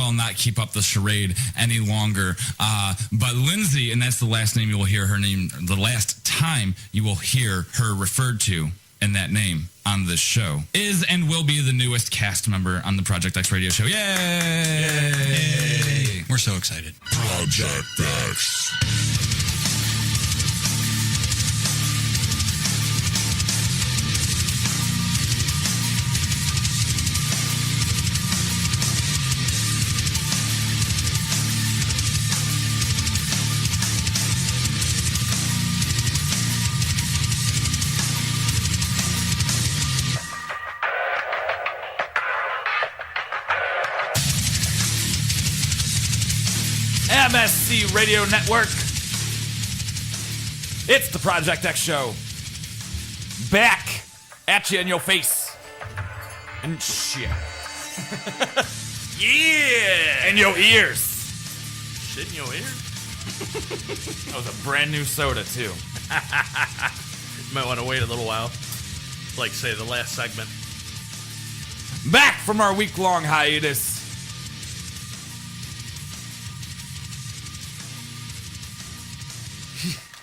will not keep up the charade any longer. But Lindsay, and that's the last name you will hear her name, the last time you will hear her referred to in that name on this show, is and will be the newest cast member on the Projekt X radio show. Yay! Yay! We're so excited. Projekt X. Msc Radio Network. It's the Projekt X show. Back at you in your face. And shit. Yeah! In your ears. Shit in your ears? That was a brand new soda, too. You might want to wait a little while. Like, say, the last segment. Back from our week-long hiatus.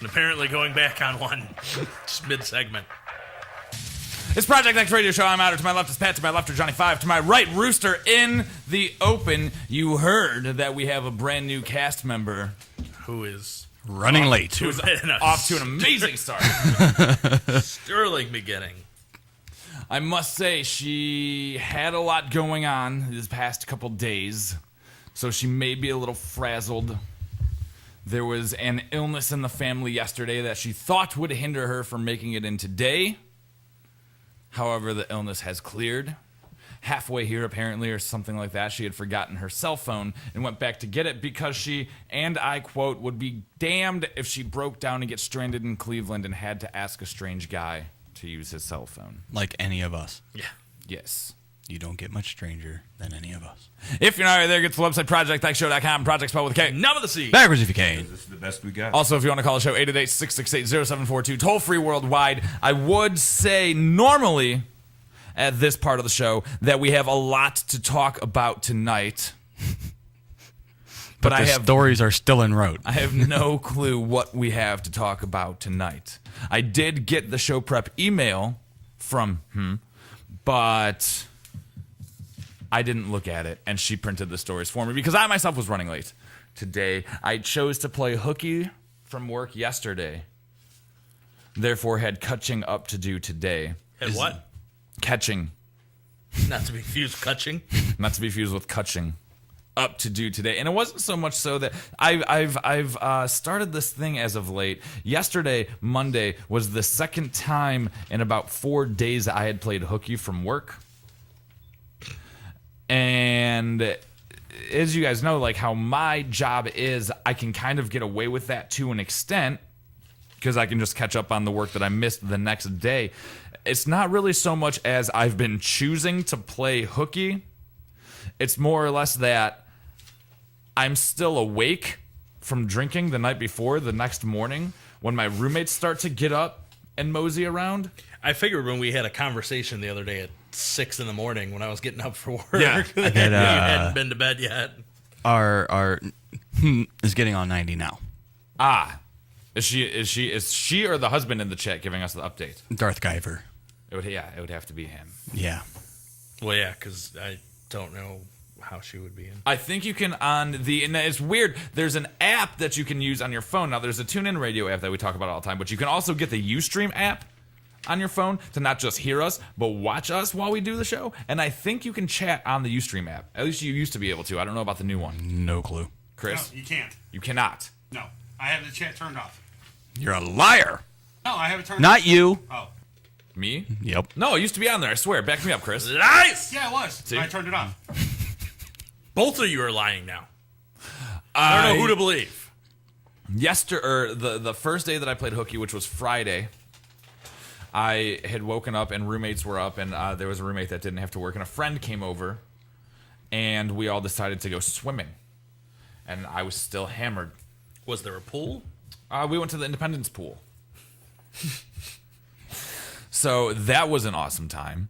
And apparently going back on one. Just mid-segment. It's Projekt X Radio Show. I'm Outer. To my left is Pat. To my left is Johnny 5. To my right, Rooster. In the open, you heard that we have a brand new cast member. Who is running late. Who's off to an amazing start. Sterling beginning. I must say, she had a lot going on these past couple days, so she may be a little frazzled. There was an illness in the family yesterday that she thought would hinder her from making it in today. However, the illness has cleared. Halfway here, apparently, or something like that, she had forgotten her cell phone and went back to get it because she, and I quote, would be damned if she broke down and get stranded in Cleveland and had to ask a strange guy to use his cell phone. Like any of us. Yeah. Yes. You don't get much stranger than any of us. If you're not right there, get to the website, ProjectXShow.com, Project spelled with a K. None of the C. Backwards if you can. This is the best we got. Also, if you want to call the show, 888-668-0742, toll-free worldwide. I would say normally at this part of the show that we have a lot to talk about tonight. But the stories are still en route. I have no clue what we have to talk about tonight. I did get the show prep email from but I didn't look at it, and she printed the stories for me because I myself was running late today. I chose to play hooky from work yesterday, therefore had catching up to do today. Had what? Catching. Not to be confused with catching? Not to be confused with catching. Up to do today. And it wasn't so much so that I've started this thing as of late. Yesterday, Monday, was the second time in about 4 days that I had played hooky from work. And as you guys know, like how my job is, I can kind of get away with that to an extent because I can just catch up on the work that I missed the next day. It's not really so much as I've been choosing to play hooky. It's more or less that I'm still awake from drinking the night before the next morning when my roommates start to get up and mosey around. I figured when we had a conversation the other day at 6 in the morning when I was getting up for work. Yeah. that you hadn't been to bed yet. Our is getting on 90 now. Ah. Is she or the husband in the chat giving us the update? Darth Guyver. It would have to be him. Yeah. Well, yeah, because I don't know how she would be in. I think you can and it's weird, there's an app that you can use on your phone. Now, there's a TuneIn Radio app that we talk about all the time, but you can also get the Ustream app on your phone to not just hear us, but watch us while we do the show. And I think you can chat on the Ustream app. At least you used to be able to. I don't know about the new one. No clue. Chris? No, you can't. You cannot. No, I have the chat turned off. You're a liar. No, I have it turned off. Not you. Oh. Me? Yep. No, it used to be on there, I swear. Back me up, Chris. Nice! Yeah, it was. See? I turned it off. Both of you are lying now. I don't know who to believe. The first day that I played hooky, which was Friday, I had woken up and roommates were up, and there was a roommate that didn't have to work, and a friend came over, and we all decided to go swimming. And I was still hammered. Was there a pool? We went to the Independence pool. So that was an awesome time.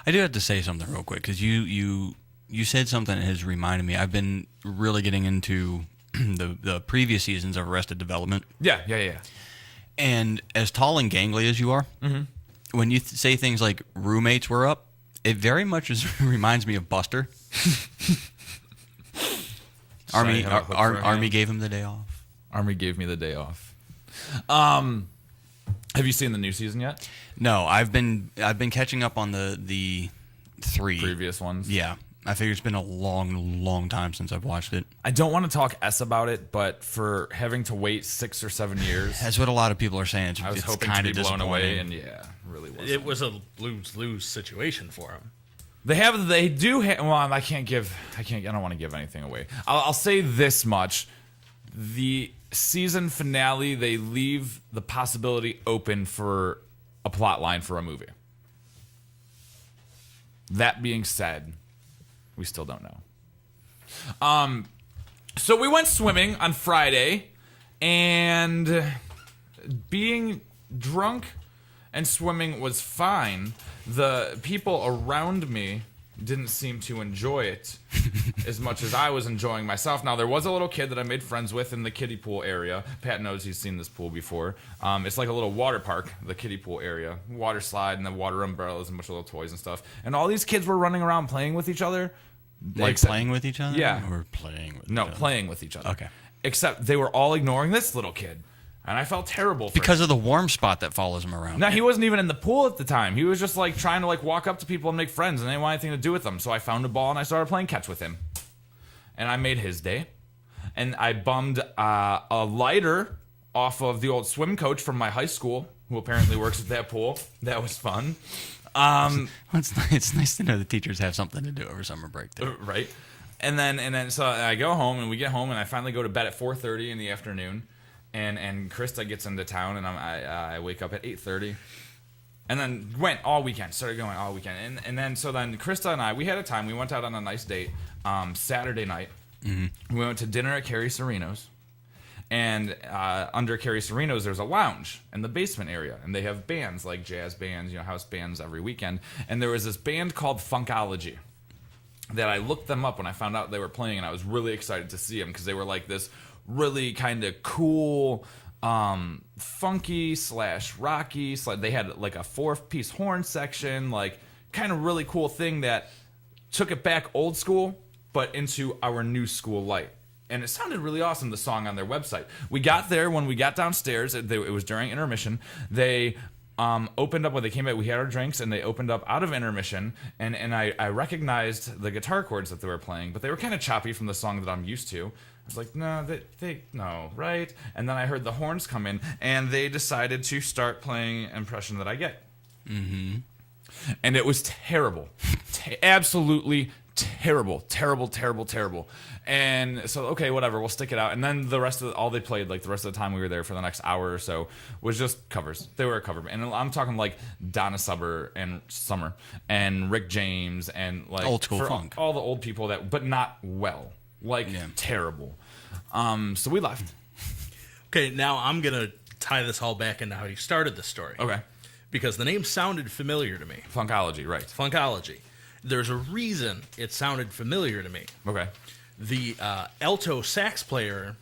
I do have to say something real quick because you you said something that has reminded me. I've been really getting into the previous seasons of Arrested Development. Yeah. And as tall and gangly as you are, when you say things like roommates were up, it very much reminds me of Buster. Army gave him the day off. Army gave me the day off. Have you seen the new season yet? No, I've been catching up on the 3 previous ones. Yeah, I figure it's been a long time since I've watched it. I don't want to talk about it, but for having to wait 6 or 7 years, that's what a lot of people are saying. I was hoping to be blown away, and really wasn't. It was a lose situation for him. They do have. Well, I don't want to give anything away. I'll say this much: the season finale, they leave the possibility open for a plot line for a movie. That being said, we still don't know. So we went swimming on Friday, and being drunk and swimming was fine. The people around me didn't seem to enjoy it as much as I was enjoying myself. Now, there was a little kid that I made friends with in the kiddie pool area. Pat knows he's seen this pool before. It's like a little water park, the kiddie pool area. Water slide and the water umbrellas and a bunch of little toys and stuff. And all these kids were running around playing with each other. Playing with each other? Yeah. Or playing with No, each other? playing with each other. Okay. Except they were all ignoring this little kid. And I felt terrible for Because him. of the warm spot that follows him around. No, he wasn't even in the pool at the time. He was just like trying to walk up to people and make friends, and they didn't want anything to do with them. So I found a ball and I started playing catch with him, and I made his day. And I bummed a lighter off of the old swim coach from my high school, who apparently works at that pool. That was fun. It's nice to know the teachers have something to do over summer break too. Right. And then so I go home, and we get home, and I finally go to bed at 4:30 in the afternoon. And Krista gets into town, and I wake up at 8:30, and then started going all weekend, and then Krista and I, we had a time. We went out on a nice date Saturday night. Mm-hmm. We went to dinner at Carrie Serino's, and under Carrie Serino's there's a lounge in the basement area, and they have bands like jazz bands, house bands every weekend. And there was this band called Funkology that I looked them up when I found out they were playing, and I was really excited to see them because they were like this really kind of cool, funky / rocky. They had like a 4-piece horn section, like kind of really cool thing that took it back old school, but into our new school light. And it sounded really awesome, the song on their website. We got there, when we got downstairs, it was during intermission. They opened up when they came back. We had our drinks, and they opened up out of intermission, and I recognized the guitar chords that they were playing, but they were kind of choppy from the song that I'm used to. I was like, no, no, right? And then I heard the horns come in, and they decided to start playing Impression That I Get. Mm-hmm. And it was terrible. Absolutely terrible. And so, okay, whatever, we'll stick it out. And then the rest of all they played, the rest of the time we were there for the next hour or so, was just covers. They were a cover band. And I'm talking like Donna Summer and Rick James and old school funk. All the old people but not well. Terrible. So we left. Okay, now I'm going to tie this all back into how you started the story. Okay. Because the name sounded familiar to me. Funkology, right. Funkology. There's a reason it sounded familiar to me. Okay. The alto sax player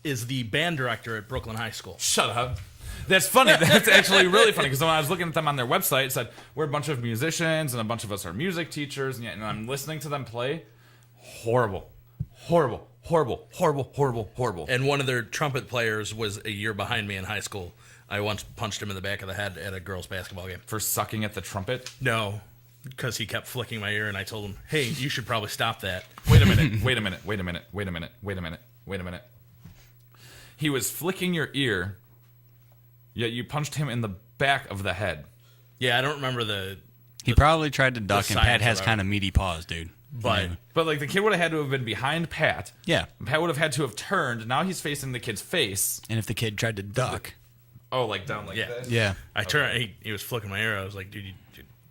is the band director at Brooklyn High School. Shut up. That's funny. That's actually really funny, because when I was looking at them on their website, it said, we're a bunch of musicians, and a bunch of us are music teachers, and I'm listening to them play. Horrible. And one of their trumpet players was a year behind me in high school. I once punched him in the back of the head at a girls' basketball game. For sucking at the trumpet? No, because he kept flicking my ear, and I told him, hey, you should probably stop that. Wait a minute. He was flicking your ear, yet you punched him in the back of the head. Yeah, I don't remember He probably tried to duck, and Pat has kind of meaty paws, dude. But the kid would have had to have been behind Pat. Yeah. Pat would have had to have turned. Now he's facing the kid's face. And if the kid tried to duck. Oh, down like this? Yeah. I turned. He was flicking my ear. I was like, dude, you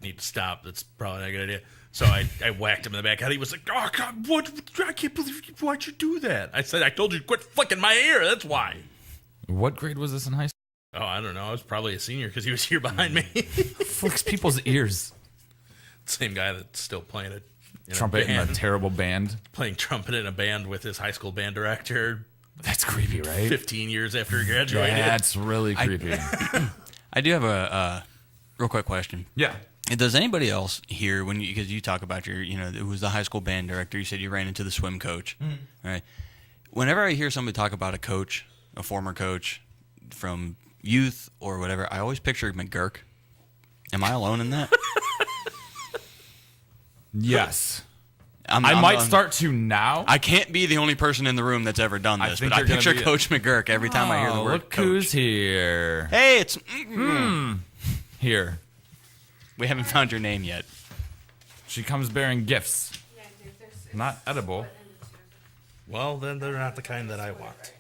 need to stop. That's probably not a good idea. So I whacked him in the back head. He was like, oh, God, what? I can't believe why'd you do that? I said, I told you to quit flicking my ear. That's why. What grade was this in high school? Oh, I don't know. I was probably a senior because he was here behind me. Flicks people's ears. Same guy that's still playing it Trumpet in a terrible band. Playing trumpet in a band with his high school band director That's creepy, right? 15 years after he graduated. That's really creepy. I do have a real quick question. Yeah. Does anybody else here, because you talk about it was the high school band director, you said you ran into the swim coach, right? Whenever I hear somebody talk about a coach, a former coach from youth or whatever, I always picture McGurk. Am I alone in that? Yes. I I might start to now. I can't be the only person in the room that's ever done this, think but I you're gonna picture be- Coach McGurk every time I hear the word Look coach. who's here. Hey, it's... Here. We haven't found your name yet. She comes bearing gifts. Not edible. Well, then they're not the kind that I want.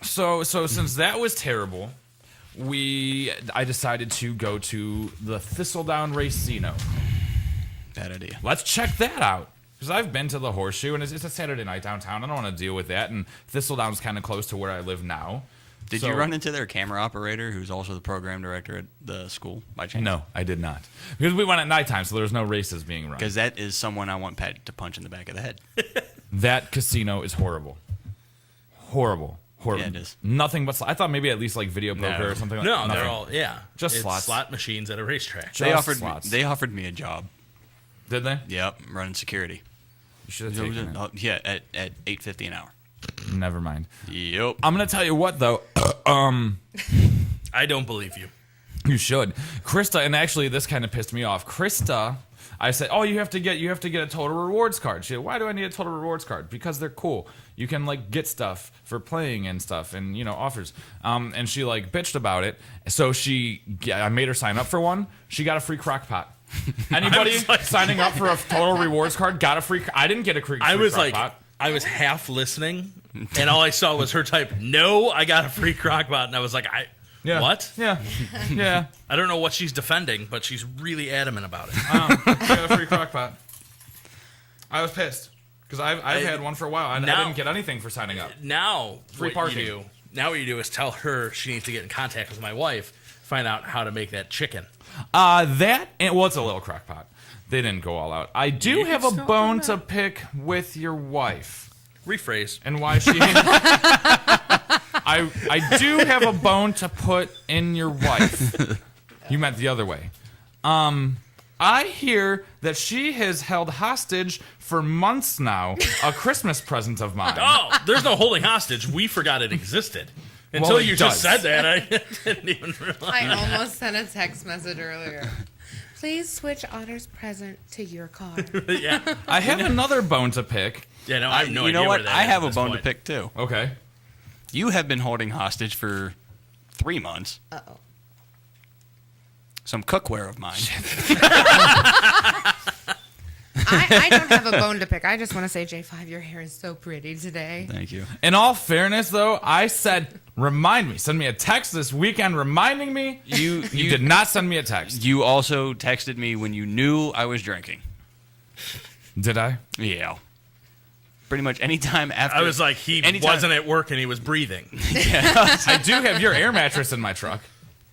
So since that was terrible, I decided to go to the Thistledown Racino. Bad idea. Let's check that out. Because I've been to the Horseshoe, and it's a Saturday night downtown. I don't want to deal with that. And Thistledown's kind of close to where I live now. Did you run into their camera operator, who's also the program director at the school, by chance? No, I did not. Because we went at nighttime, so there was no races being run. Because that is someone I want Pat to punch in the back of the head. That casino is horrible. Horrible. Yeah, it is. Nothing but... I thought maybe at least like video poker or something like that. No, Nothing. they're all, Just it's slots. slot machines at a racetrack. Just They offered me a job. Did they? Yep, running security. You should have taken it. Yeah, at $8.50 an hour. Never mind. Yep. I'm going to tell you what, though. I don't believe you. You should. Krista, and actually this kind of pissed me off. Krista, I said, "Oh, you have to get a total rewards card." She said, "Why do I need a total rewards card?" Because they're cool. You can like get stuff for playing and stuff and offers. And she like bitched about it. So I made her sign up for one. She got a free crock pot. Anybody signing up for a total rewards card got a free I didn't get a free I was crock like, pot. I was half listening, and all I saw was her type, "No, I got a free crock pot," and I was like, what? Yeah. Yeah. I don't know what she's defending, but she's really adamant about it. I got a free crock pot. I was pissed. Because I've had one for a while. I didn't get anything for signing up. Now, Free what parking. you do is tell her she needs to get in contact with my wife, find out how to make that chicken. It's a little crock pot. They didn't go all out. I do have a bone to pick with your wife. Rephrase. And why she... I do have a bone to put in your wife. You meant the other way. I hear that she has held hostage for months now a Christmas present of mine. Oh, there's no holding hostage. We forgot it existed. Until Well, it you does. just said that, I didn't even realize. I almost sent a text message earlier. Please switch Otter's present to your car. Yeah. I have another bone to pick. Yeah, no, I have no you idea know where what? that I is have at a this bone point. to pick, too. Okay. You have been holding hostage for 3 months Uh-oh. some cookware of mine. I don't have a bone to pick. I just want to say, J5, your hair is so pretty today. Thank you. In all fairness, though, I said, remind me. Send me a text this weekend reminding me. You did not send me a text. You also texted me when you knew I was drinking. Did I? Yeah. Pretty much anytime after. I was like, he anytime- wasn't at work and he was breathing. I do have your air mattress in my truck.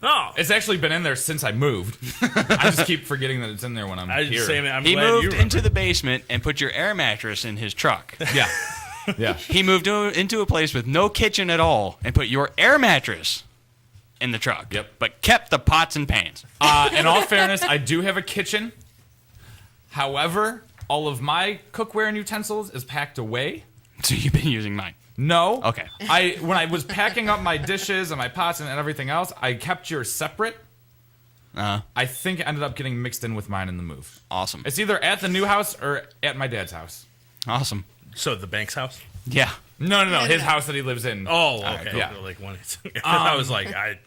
Oh, It's actually been in there since I moved. I just keep forgetting that it's in there when I'm I here. just saying, I'm He glad you moved remember. into the basement and put your air mattress in his truck. Yeah. Yeah. He moved into a place with no kitchen at all and put your air mattress in the truck. Yep. But kept the pots and pans. In all fairness, I do have a kitchen. However, all of my cookware and utensils is packed away. So you've been using mine. No. Okay. When I was packing up my dishes and my pots and everything else, I kept yours separate. I think it ended up getting mixed in with mine in the move. Awesome. It's either at the new house or at my dad's house. Awesome. So the bank's house? Yeah. No. His house that he lives in. Oh, okay. yeah. Like one. I was like, I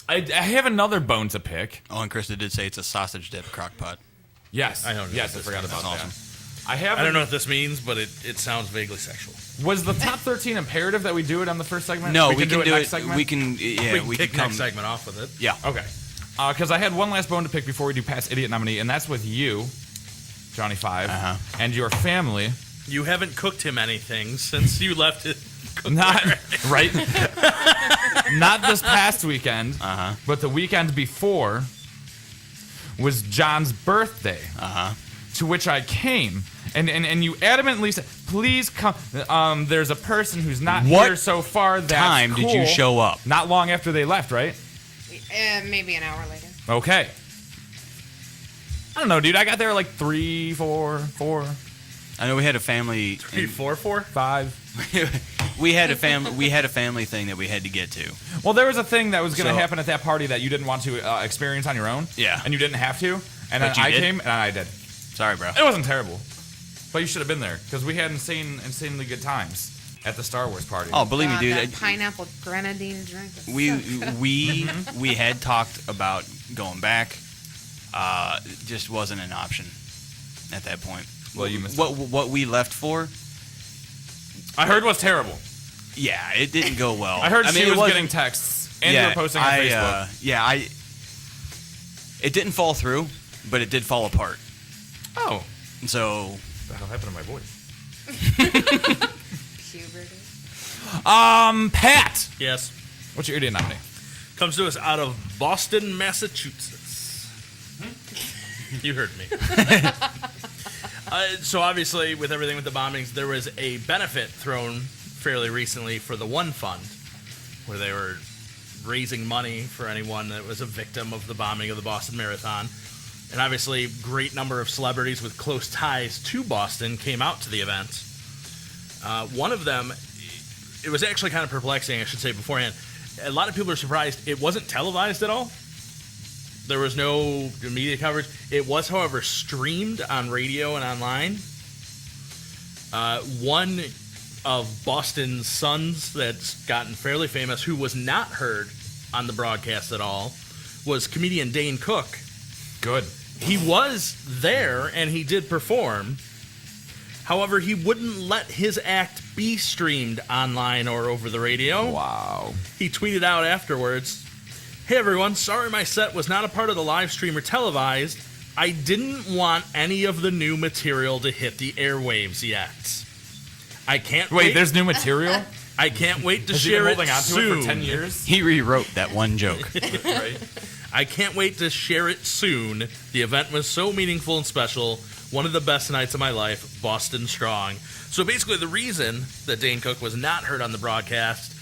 have another bone to pick. Oh, and Krista did say it's a sausage dip crock pot. Yes. I don't know Yes, I what forgot this about is. that. Awesome. I I don't know what this means, but it sounds vaguely sexual. Was the top 13 imperative that we do it on the first segment? No, we can do next it. segment? We can. Yeah, we we can can kick come. next segment off with it. Yeah. Okay. Because I had one last bone to pick before we do Past Idiot Nominee, and that's with you, Johnny Five, and your family. You haven't cooked him anything since you left it. Not right. Not this past weekend, but the weekend before. was John's birthday. To which I came, and you adamantly said, "Please come." There's a person who's not What here so far. That's time did you cool. show up? Not long after they left, right? Maybe an hour later. Okay. I don't know, dude. I got there like 3, 4. I know we had a family. 3, 4, 4, 5. We had a family thing that we had to get to. Well, there was a thing that was going to So- happen at that party that you didn't want to experience on your own. Yeah. And you didn't have to. And then But you I did? came and I did. Sorry, bro. It wasn't terrible, but you should have been there because we had insanely good times at the Star Wars party. Oh, believe me, dude. That pineapple grenadine drink. is so good. We had talked about going back. It just wasn't an option at that point. Well, you missed what we left for. I heard was terrible. Yeah, it didn't go well. I heard she it was wasn't- getting texts and you were posting on Facebook. It didn't fall through, but it did fall apart. Oh, So that'll happen to my voice. Puberty. Pat, Yes. what's your idiot nominee? Comes to us out of Boston, Massachusetts. You heard me. So obviously, with everything with the bombings, there was a benefit thrown fairly recently for the One Fund, where they were raising money for anyone that was a victim of the bombing of the Boston Marathon. And obviously, great number of celebrities with close ties to Boston came out to the event. One of them, it was actually kind of perplexing, I should say beforehand. A lot of people are surprised it wasn't televised at all. There was no media coverage. It was, however, streamed on radio and online. One of Boston's sons that's gotten fairly famous, who was not heard on the broadcast at all, was comedian Dane Cook. Good. He was there and he did perform. However, he wouldn't let his act be streamed online or over the radio. Wow. He tweeted out afterwards, "Hey everyone, sorry my set was not a part of the live stream or televised. I didn't want any of the new material to hit the airwaves yet. I can't wait. Wait, there's new material? I can't wait to Has he been share it holding on to soon. it for 10 years? he rewrote that one joke. Right. I can't wait to share it soon. The event was so meaningful and special. One of the best nights of my life, Boston strong." So basically the reason that Dane Cook was not heard on the broadcast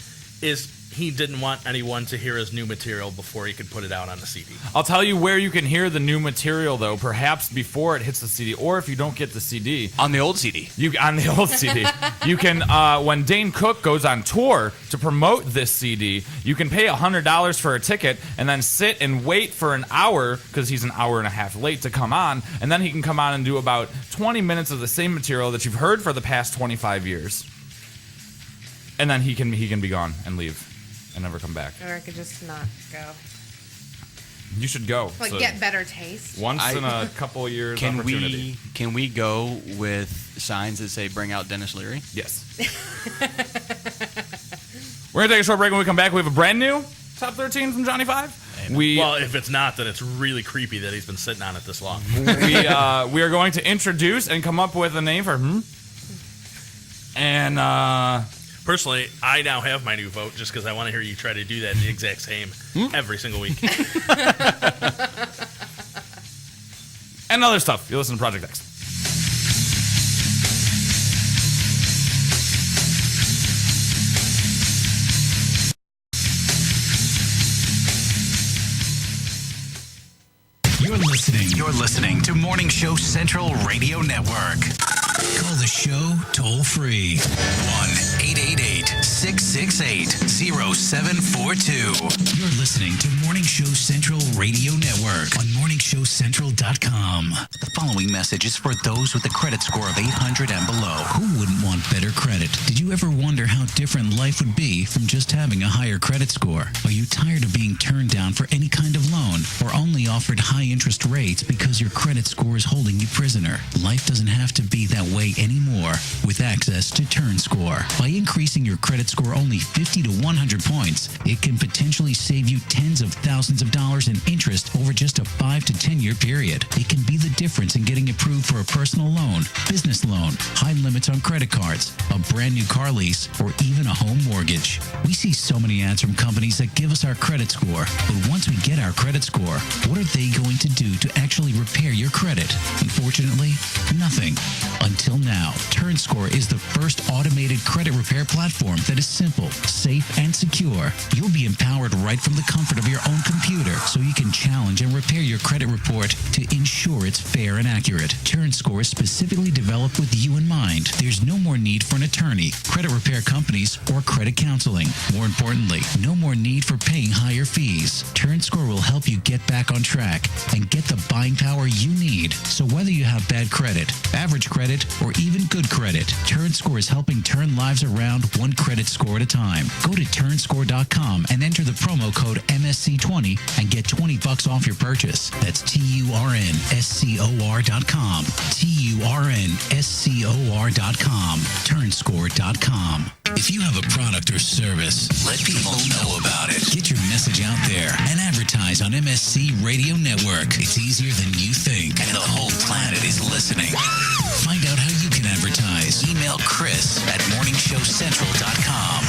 is he didn't want anyone to hear his new material before he could put it out on the CD. I'll tell you where you can hear the new material, though, perhaps before it hits the CD, or if you don't get the CD. On the old CD. On the old CD. You can, when Dane Cook goes on tour to promote this CD, you can pay $100 for a ticket and then sit and wait for an hour, because he's an hour and a half late to come on, and then he can come on and do about 20 minutes of the same material that you've heard for the past 25 years. And then he can be gone and leave and never come back. Or I could just not go. You should go. Like, So get better taste. once in a couple of years Can opportunity. we go with signs that say "Bring out Dennis Leary"? Yes. We're going to take a short break. When we come back, we have a brand new Top 13 from Johnny 5. Well, if it's not, then it's really creepy that he's been sitting on it this long. We are going to introduce and come up with a name for him. And Personally, I now have my new vote just because I want to hear you try to do that the exact same every single week. and other stuff. You listen to Projekt X. You're listening to Morning Show Central Radio Network. Call the show toll free. 1-888-668-0742. You're listening to Morning Show Central Radio Network on morningshowcentral.com. The following message is for those with a credit score of 800 and below. Who wouldn't want better credit? Did you ever wonder how different life would be from just having a higher credit score? Are you tired of being turned down for any kind of loan or only offered high interest rates because your credit score is holding you prisoner? Life doesn't have to be that way anymore with access to Turnscor. By increasing your credit score only 50 to 100 points, it can potentially save you tens of thousands of dollars in interest over just a 5 5 to 10 year period. It can be the difference in getting approved for a personal loan, business loan, high limits on credit cards, a brand new car lease, or even a home mortgage. We see so many ads from companies that give us our credit score. But once we get our credit score, what are they going to do to actually repair your credit? Unfortunately, nothing. Until now, Turnscor is the first automated credit repair platform that is simple, safe, and secure. You'll be empowered right from the comfort of your own computer, so you can challenge and repair your credit report to ensure it's fair and accurate. Turnscor is specifically developed with you in mind. There's no more need for an attorney, credit repair companies, or credit counseling. More importantly, no more need for paying higher fees. Turnscor will help you get back on track and get the buying power you need. So whether you have bad credit, average credit, or even good credit, Turnscor is helping turn lives around one credit score at a time. Go to turnscore.com and enter the promo code MSC20 and get $20 off your purchase. That's TURNSCOR.com. TURNSCOR.com. Turnscore.com. If you have a product or service, let people know about it. Get your message out there and advertise on Msc Radio Network. It's easier than you think, and the whole planet is listening. Find out how you can advertise. Email Chris at morningshowcentral.com.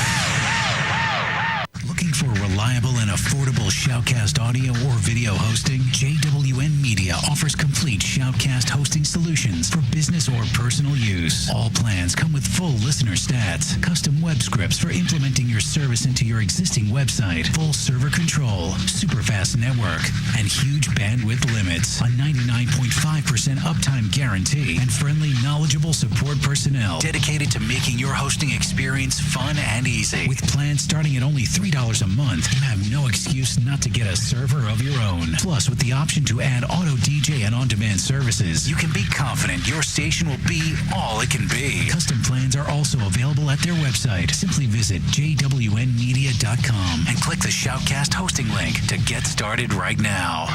Looking for reliable and affordable Shoutcast audio or video hosting? JWN Media offers complete Shoutcast hosting solutions for business or personal use. All plans come with full listener stats, custom web scripts for implementing your service into your existing website, full server control, super fast network, and huge bandwidth limits, a 99.5% uptime guarantee, and friendly, knowledgeable support personnel dedicated to making your hosting experience fun and easy. With plans starting at only $3 a month, you have no excuse not to get a server of your own. Plus, with the option to add auto DJ and on-demand services, you can be confident your station will be all it can be. Custom plans are also available at their website. Simply visit jwnmedia.com and click the Shoutcast hosting link to get started right now.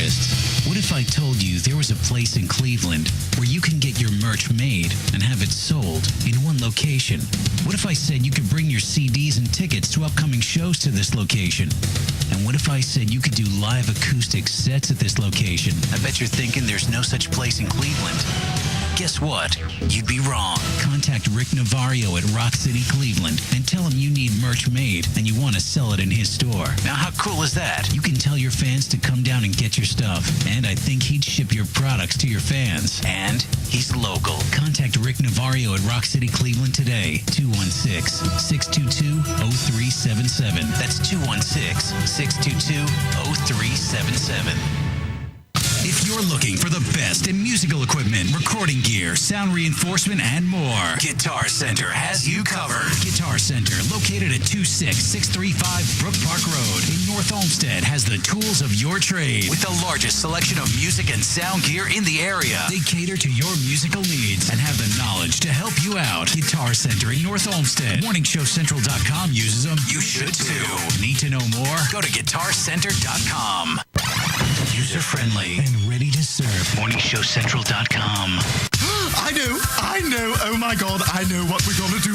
artists. What if I told you there was a place in Cleveland where you can get your merch made and have it sold in one location? What if I said you could bring your CDs and tickets to upcoming shows to this location? And what if I said you could do live acoustic sets at this location? I bet you're thinking there's no such place in Cleveland. Guess what? You'd be wrong. Contact Rick Navario at Rock City, Cleveland, and tell him you need merch made and you want to sell it in his store. Now, how cool is that? You can tell your fans to come down and get your stuff, and I think he'd ship your products to your fans. And he's local. Contact Rick Navario at Rock City, Cleveland today. 216-622-0377. That's 216-622-0377. If you're looking for the best in musical equipment, recording gear, sound reinforcement, and more, Guitar Center has you covered. Guitar Center, located at 26635 Brook Park Road in North Olmsted, has the tools of your trade with the largest selection of music and sound gear in the area. They cater to your musical needs and have the knowledge to help you out. Guitar Center in North Olmsted. MorningShowCentral.com uses them. You should too. Need to know more? Go to GuitarCenter.com. User-friendly and ready to serve. MorningShowCentral.com. I know. Oh my God, I know what we're gonna do.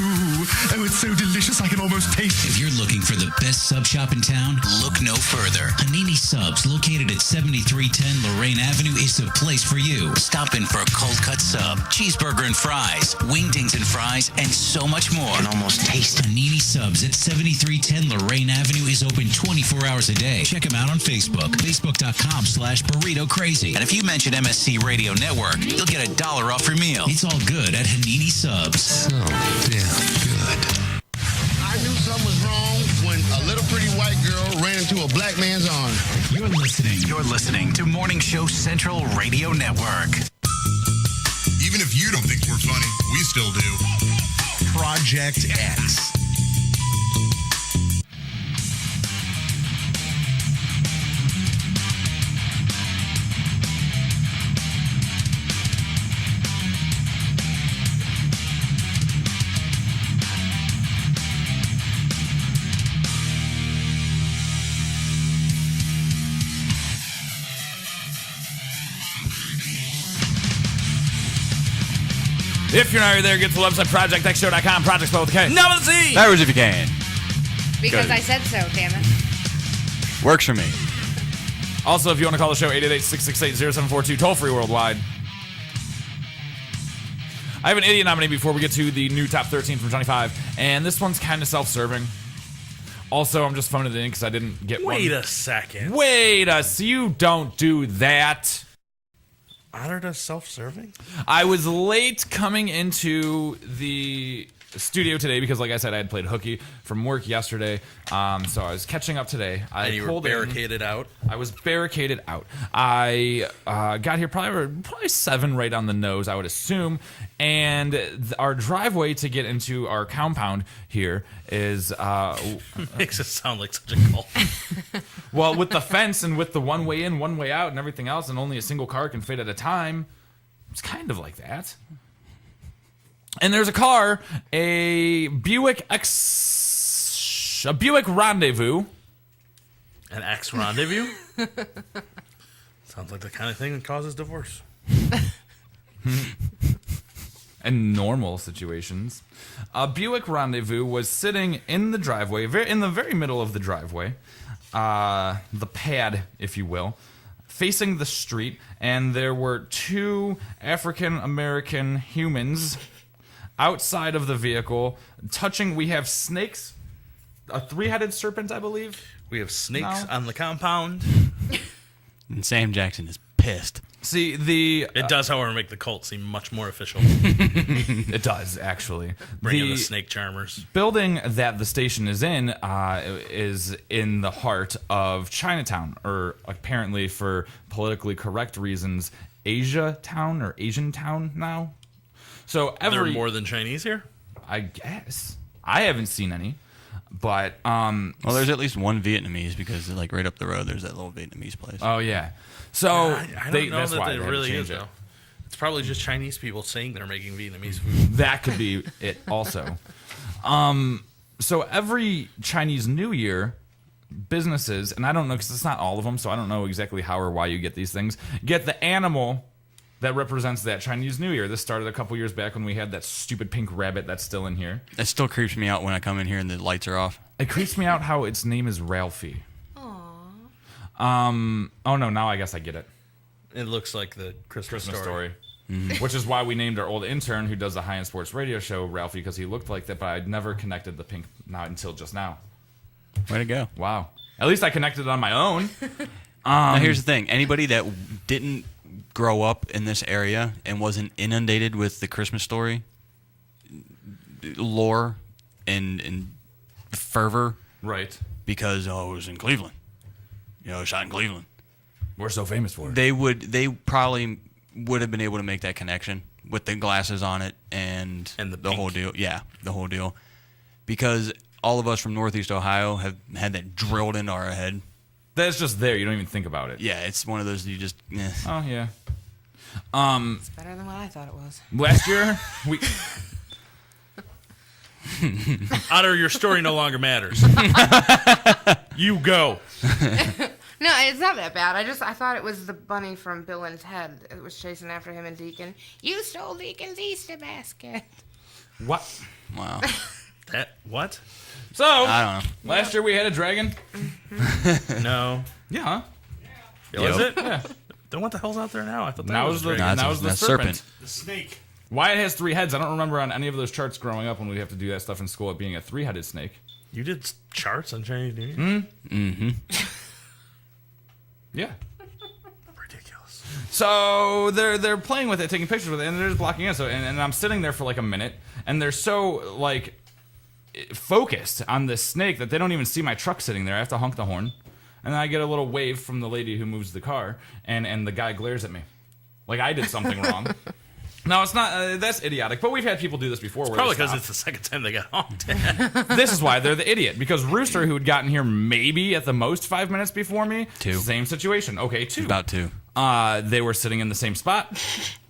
Oh, it's so delicious, I can almost taste it. If you're looking for the best sub shop in town, look no further. Hanini Subs, located at 7310 Lorraine Avenue, is the place for you. Stop in for a cold cut sub, cheeseburger and fries, wingdings and fries, and so much more. And almost taste it. Hanini Subs at 7310 Lorraine Avenue is open 24 hours a day. Check them out on Facebook, facebook.com/burrito crazy. And if you mention Msc Radio Network, you'll get $1 off your meal. It's all good at Hanini Subs. So damn good. I knew something was wrong when a little pretty white girl ran into a black man's arms. You're listening to Morning Show Central Radio Network. Even if you don't think we're funny, we still do. Project X. If you're not already there, get to the website, ProjectXShow.com, Project spelled with a K. Now with a Z. Backwards if you can. Because Good. I said so, damn it. Works for me. Also, if you want to call the show, 888-668-0742, toll-free worldwide. I have an idiot nominee before we get to the new top 13 from 25, and this one's kind of self-serving. Also, I'm just phoning it in because I didn't get one. Wait a second. You don't do that. Honored as self-serving? I was late coming into the studio today because, like I said, I had played hooky from work yesterday. So I was catching up today. And you were barricaded out? I was barricaded out. I got here probably 7 right on the nose, I would assume. And our driveway to get into our compound here is... Makes it sound like such a cult. Well, with the fence and with the one way in, one way out and everything else, and only a single car can fit at a time, it's kind of like that. And there's a car, a Buick Rendezvous. An X Rendezvous? Sounds like the kind of thing that causes divorce. In normal situations. A Buick Rendezvous was sitting in the driveway, in the very middle of the driveway, the pad, if you will, facing the street, and there were 2 African-American humans outside of the vehicle, touching. We have snakes, a 3-headed serpent, I believe. We have snakes on the compound. And Sam Jackson is pissed. See, it does, however, make the cult seem much more official. It does, actually. Bring in the snake charmers. Building that the station is in the heart of Chinatown, or apparently for politically correct reasons, Asia Town or Asian Town now. So Are there more than Chinese here? I guess. I haven't seen any. But well, there's at least one Vietnamese because like right up the road there's that little Vietnamese place. Oh yeah. So I don't know that it really is though. It's probably just Chinese people saying they're making Vietnamese food. That could be it also. So every Chinese New Year, businesses, and I don't know because it's not all of them, so I don't know exactly how or why you get these things, get the animal that represents that Chinese New Year. This started a couple years back when we had that stupid pink rabbit that's still in here. It still creeps me out when I come in here and the lights are off. It creeps me out how its name is Ralphie. Aww. Oh no, now I guess I get it. It looks like the Christmas story. Which is why we named our old intern who does the High End Sports Radio show Ralphie, because he looked like that, but I'd never connected the pink not until just now. Way to go. Wow. At least I connected it on my own. Now here's the thing. Anybody that didn't grow up in this area and wasn't inundated with the Christmas story lore and fervor, Right. because it was in Cleveland. It was shot in Cleveland. We're so famous for it. They probably would have been able to make that connection with the glasses on it and the whole deal. Yeah, the whole deal. Because all of us from Northeast Ohio have had that drilled into our head. That's just there. You don't even think about it. Yeah, it's one of those you just... Oh, yeah. It's better than what I thought it was. Last year, we... Otter, your story no longer matters. You go. No, it's not that bad. I thought it was the bunny from Bill and Ted. It was chasing after him and Deacon. You stole Deacon's Easter basket. What? Wow. What? So, I don't know. last year we had a dragon. No. Yeah, huh? Was it? Yeah. Then what the hell's out there now? I thought that Now was is a the dragon. now is the that's serpent. The snake. Why it has 3 heads? I don't remember on any of those charts growing up when we have to do that stuff in school it being a 3-headed snake. You did charts on Chinese New Year? Mm-hmm. Yeah. Ridiculous. So they're playing with it, taking pictures with it, and they're just blocking it. So and I'm sitting there for like a minute, and they're so like focused on this snake that they don't even see my truck sitting there. I have to honk the horn, and then I get a little wave from the lady who moves the car, and the guy glares at me, like I did something wrong. No, it's not. That's idiotic. But we've had people do this before. Where Probably they because stop. it's the second time they got honked. This is why they're the idiot. Because Rooster, who had gotten here maybe at the most 5 minutes before me, 2. Same situation. Okay, 2. About 2. They were sitting in the same spot.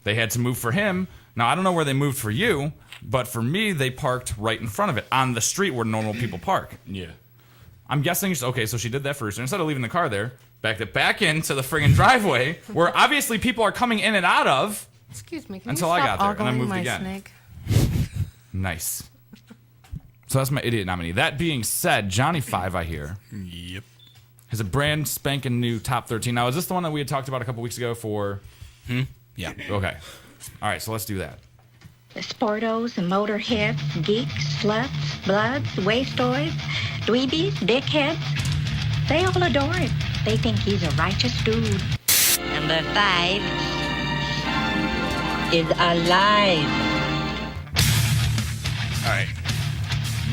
They had to move for him. Now, I don't know where they moved for you, but for me, they parked right in front of it on the street where normal people park. Yeah. I'm guessing, okay, so she did that for Rooster. Instead of leaving the car there, backed it back into the friggin' driveway where obviously people are coming in and out of. Excuse me. Can Until you I stop got there, and I ogling moved my again. Snake? Nice. So that's my idiot nominee. That being said, Johnny 5, I hear, Yep. has a brand spanking new top 13. Now, is this the one that we had talked about a couple weeks ago for... Yeah. Okay. All right, so let's do that. The sportos, the motorheads, geeks, sluts, bloods, wastoids, dweebies, dickheads, they all adore him. They think he's a righteous dude. Number 5 is alive. All right.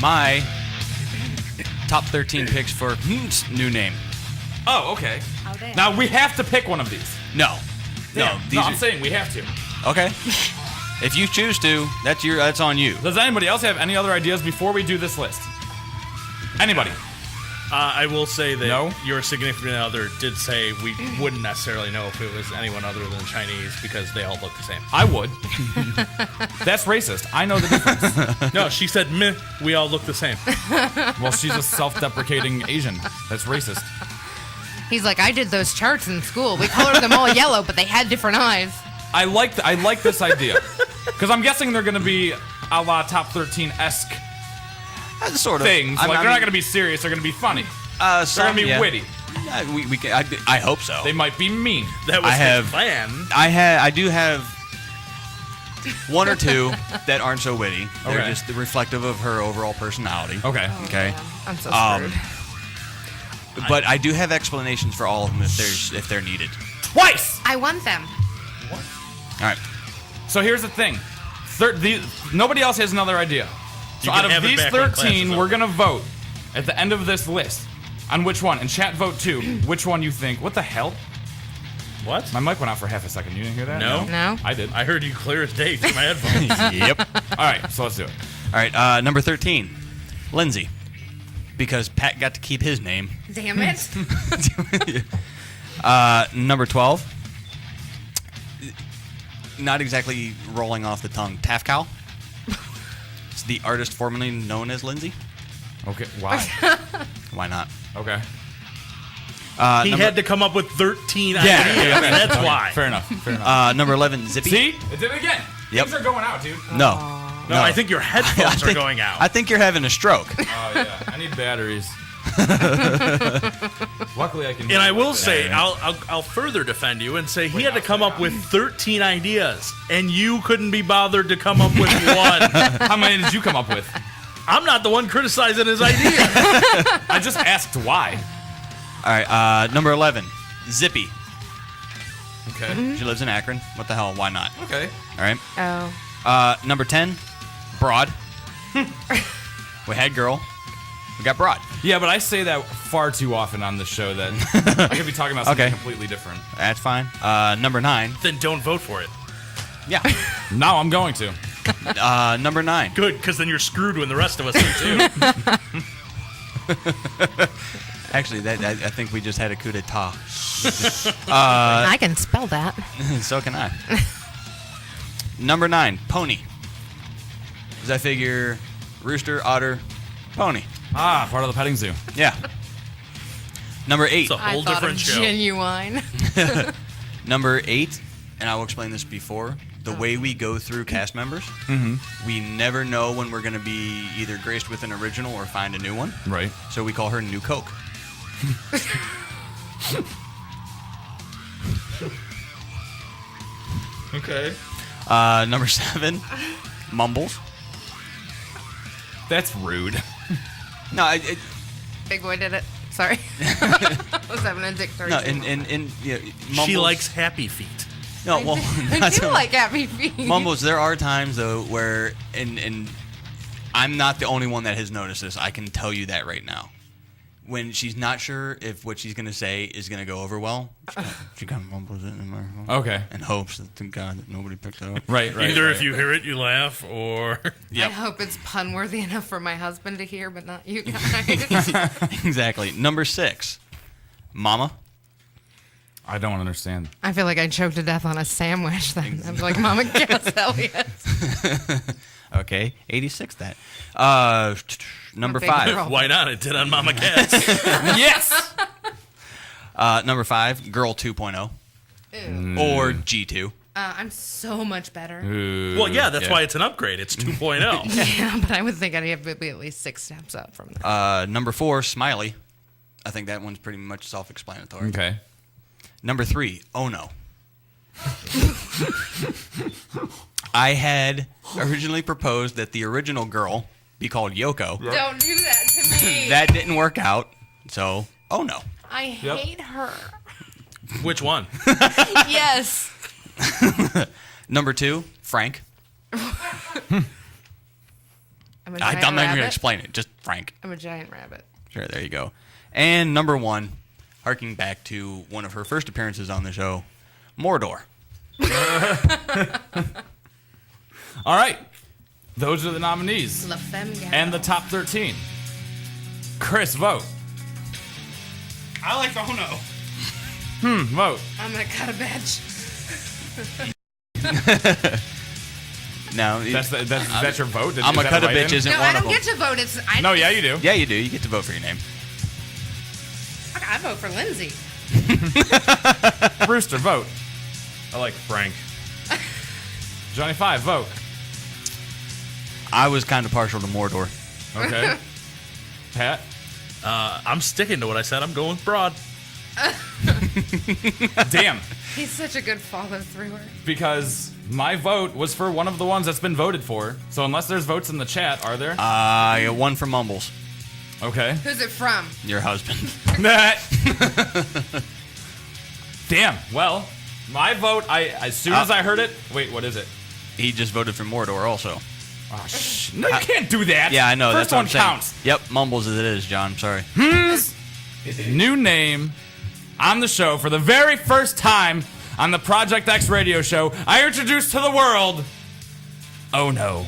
My top 13 picks for new name. Oh, okay. Oh, damn. Now, we have to pick one of these. No. Damn. No. These No, are, I'm saying we have to. okay. If you choose to, that's on you. Does anybody else have any other ideas before we do this list? Anybody? I will say that No? your significant other did say we wouldn't necessarily know if it was anyone other than Chinese because they all look the same. I would. That's racist. I know the difference. No, she said, meh, we all look the same. Well, she's a self-deprecating Asian. That's racist. He's like, I did those charts in school. We colored them all yellow, but they had different eyes. I like this idea. Because I'm guessing they're going to be a la top 13-esque Sort of. things. They're not going to be serious. They're going to be funny. They're going to be witty. We can, I hope so. They might be mean. That was I have- the plan. I do have 1 or 2 that aren't so witty. They're Okay. just reflective of her overall personality. Okay. Okay. I'm so screwed. But I do have explanations for all of them if they're needed. Twice! I want them. All right. So here's the thing. Nobody else has another idea. So You can out of have it these back when class 13, is we're over. going to vote at the end of this list on which one. And chat vote too. Which one you think. What the hell? What? My mic went out for half a second. You didn't hear that? No. No? I did. I heard you clear as day through my headphones. Yep. All right, so let's do it. All right. Number 13, Lindsay, because Pat got to keep his name. Damn it. Number 12, not exactly rolling off the tongue. Tafcow. It's the artist formerly known as Lindsay. Okay, why? Why not? Okay. He had to come up with 13 ideas. Yeah, That's okay, why. Fair enough. Number 11, Zippy. See? It did it again. Yep. Things are going out, dude. No. No, I think your headphones are going out. I think you're having a stroke. Oh, yeah. I need batteries. Luckily, I can. And I will say, I'll further defend you and say he had to come up with 13 ideas, and you couldn't be bothered to come up with one. How many did you come up with? I'm not the one criticizing his idea. I just asked why. All right, number 11, Zippy. Okay. She lives in Akron. What the hell? Why not? Okay. All right. Oh. Number 10, Broad. We had girl. We got Broad. Yeah, but I say that far too often on the show that I could be talking about something completely different. That's fine. Number 9. Then don't vote for it. Yeah. No, I'm going to. Number 9. Good, because then you're screwed when the rest of us are too. Actually, I think we just had a coup d'etat. I can spell that. So can I. Number 9, Pony. Because I figure rooster, otter, pony. Ah, part of the petting zoo. Yeah. Number 8. It's a whole I thought different of show. Genuine. Number 8, and I will explain this before. The way we go through cast members, we never know when we're going to be either graced with an original or find a new one. Right. So we call her New Coke. Okay. Number 7, Mumbles. That's rude. No, Big boy did it. Sorry. I was having a dick no, and yeah, Mumbles, She likes happy feet. No, well, I not do so- like happy feet. Mumbles. There are times though where, and I'm not the only one that has noticed this. I can tell you that right now. When she's not sure if what she's going to say is going to go over well, she kind of mumbles it in the microphone. Okay. And hopes that to God that nobody picked it up. Right. Either if you hear it, you laugh, or... I hope it's pun worthy enough for my husband to hear, but not you guys. Exactly. Number 6, Mama. I don't understand. I feel like I choked to death on a sandwich then. I'm like, Mama, guess Elliot. Okay, 86 that. Number big 5. girl. Why not? It did on Mama Cats. Yes. Number 5, Girl 2.0. Ew. Or G2. I'm so much better. Ooh, Well, yeah, that's why it's an upgrade. It's 2.0. Yeah, but I would think I'd have to be at least 6 steps up from that. Number 4, Smiley. I think that one's pretty much self-explanatory. Okay. Number 3, Oh No. I had originally proposed that the original girl be called Yoko. Don't do that to me. That didn't work out, so Oh No. I hate her. Which one? Yes. Number 2, Frank. I'm a I'm giant not even going to rabbit. explain it, just Frank. I'm a giant rabbit. Sure, there you go. And number 1, harking back to one of her first appearances on the show, Mordor. All right. Those are the nominees. La Femme Gal. And the top 13. Chris, vote. I like the Oh No. Vote. I'm gonna cut a bitch. No, That's your vote? I'm a cut a bitch isn't No, one I of don't them. get to vote. It's I. No, yeah, you do. Yeah, you do. You get to vote for your name. I vote for Lindsay. Brewster, vote. I like Frank. Johnny 5, vote. I was kind of partial to Mordor. Okay. Pat? I'm sticking to what I said. I'm going with Broad. Damn. He's such a good follow-througher. Because my vote was for one of the ones that's been voted for. So unless there's votes in the chat, are there? I got one for Mumbles. Okay. Who's it from? Your husband. Damn. Well, my vote, as soon as I heard it... Wait, what is it? He just voted for Mordor also. Oh, no, you can't do that. Yeah, I know. First that's what one I'm saying. counts. Yep, Mumbles as it is, John. I'm sorry. New name on the show for the very first time on the Projekt X radio show. I introduce to the world, Oh No.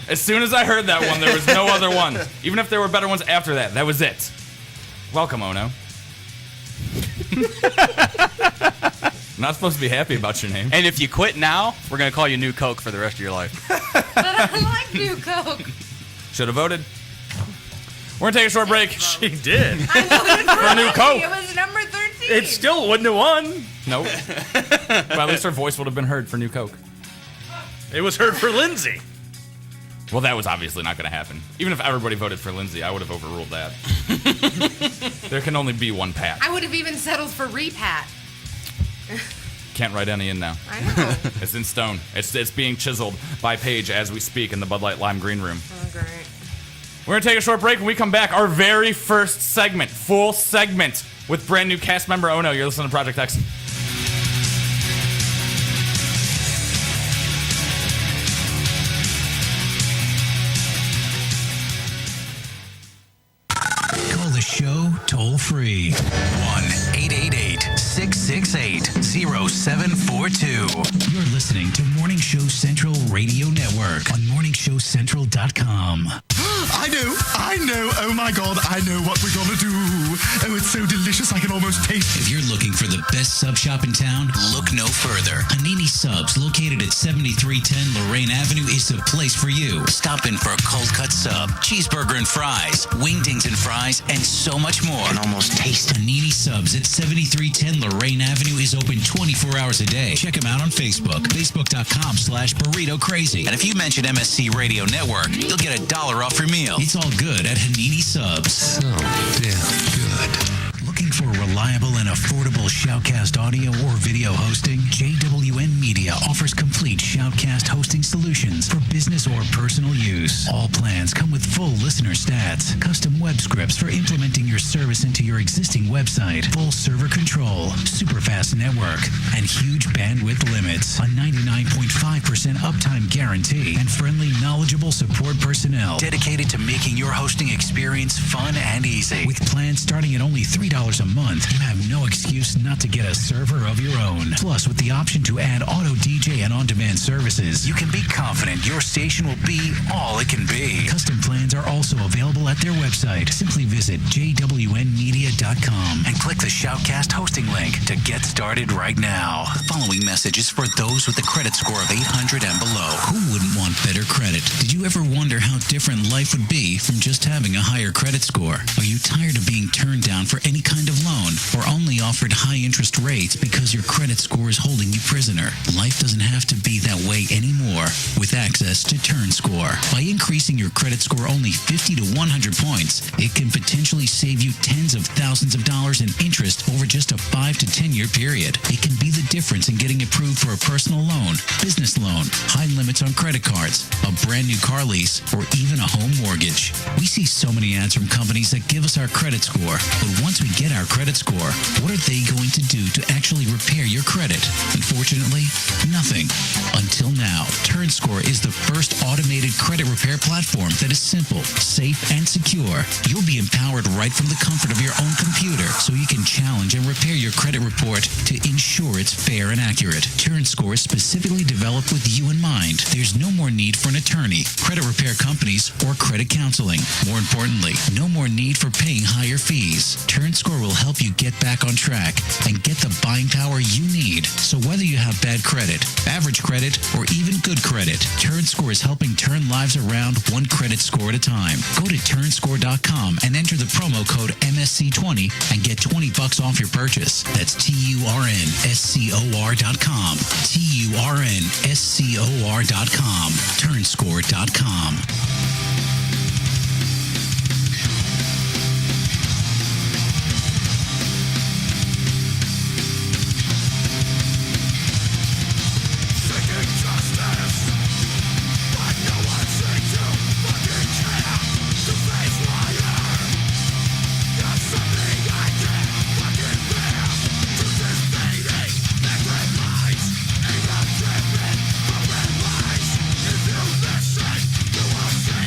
As soon as I heard that one, there was no other one. Even if there were better ones after that, that was it. Welcome, Oh No. Not supposed to be happy about your name. And if you quit now, we're going to call you New Coke for the rest of your life. But I like New Coke. Should have voted. We're going to take a short break. She did. I voted For a new Coke. It was number 13. It still wouldn't have won. Nope. But at least her voice would have been heard for New Coke. It was heard for Lindsay. Well, that was obviously not going to happen. Even if everybody voted for Lindsay, I would have overruled that. There can only be one Pat. I would have even settled for repat. Can't write any in now. I know. It's in stone. It's being chiseled by Paige as we speak in the Bud Light Lime Green Room. Oh, great. We're going to take a short break. When we come back, our very first segment, full segment, with brand new cast member Ono. You're listening to Project X. Call the show toll free. 1-888-668-0742. You're listening to Morning Show Central Radio Network on morningshowcentral.com. I know, oh my God, I know what we're gonna do. Oh, it's so delicious, I can almost taste it. If you're looking for the best sub shop in town, look no further. Hanini Subs, located at 7310 Lorraine Avenue, is the place for you. Stop in for a cold cut sub, cheeseburger and fries, wingdings and fries, and so much more. I can almost taste it. Hanini Subs at 7310 Lorraine Avenue is open 24 hours a day. Check them out on Facebook, facebook.com/burrito crazy. And if you mention Msc Radio Network, you'll get $1 off your meal. It's all good at Hanini Subs. So damn good. Looking for reliable and affordable Shoutcast audio or video hosting? JWN Media offers complete Shoutcast hosting solutions for business or personal use. All plans come with full listener stats, custom web scripts for implementing your service into your existing website, full server control, super fast network, and huge bandwidth limits. A 99.5% uptime guarantee and friendly, knowledgeable support personnel dedicated to making your hosting experience fun and easy. With plans starting at only $3 a month, you have no excuse not to get a server of your own. Plus, with the option to add auto DJ and on-demand services, you can be confident your station will be all it can be. Custom plans are also available at their website. Simply visit jwnmedia.com and click the Shoutcast hosting link to get started right now. The following message is for those with a credit score of 800 and below. Who wouldn't want better credit? Did you ever wonder how different life would be from just having a higher credit score? Are you tired of being turned down for any kind of loan or only offered high interest rates because your credit score is holding you prisoner? Life doesn't have to be that way anymore with access to Turnscor. By increasing your credit score only 50 to 100 points, it can potentially save you tens of thousands of dollars in interest over just a 5 to 10 year period. It can be the difference in getting approved for a personal loan, business loan, high limits on credit cards, a brand new car lease, or even a home mortgage. We see so many ads from companies that give us our credit score, but once we get our credit score, what are they going to do to actually repair your credit? Unfortunately, nothing. Until now, Turnscor is the first automated credit repair platform that is simple, safe, and secure. You'll be empowered right from the comfort of your own computer, so you can challenge and repair your credit report to ensure it's fair and accurate. Turnscor is specifically developed with you in mind. There's no more need for an attorney, credit repair companies, or credit counseling. More importantly, no more need for paying higher fees. Turnscor will help you get back on track and get the buying power you need. So whether you have bad credit, average credit, or even good credit, Turnscor is helping turn lives around one credit score at a time. Go to turnscore.com and enter the promo code MSC20 and get $20 off your purchase. That's TURNSCOR.com. TURNSCOR.com. Turnscore.com. If you listen, you will see.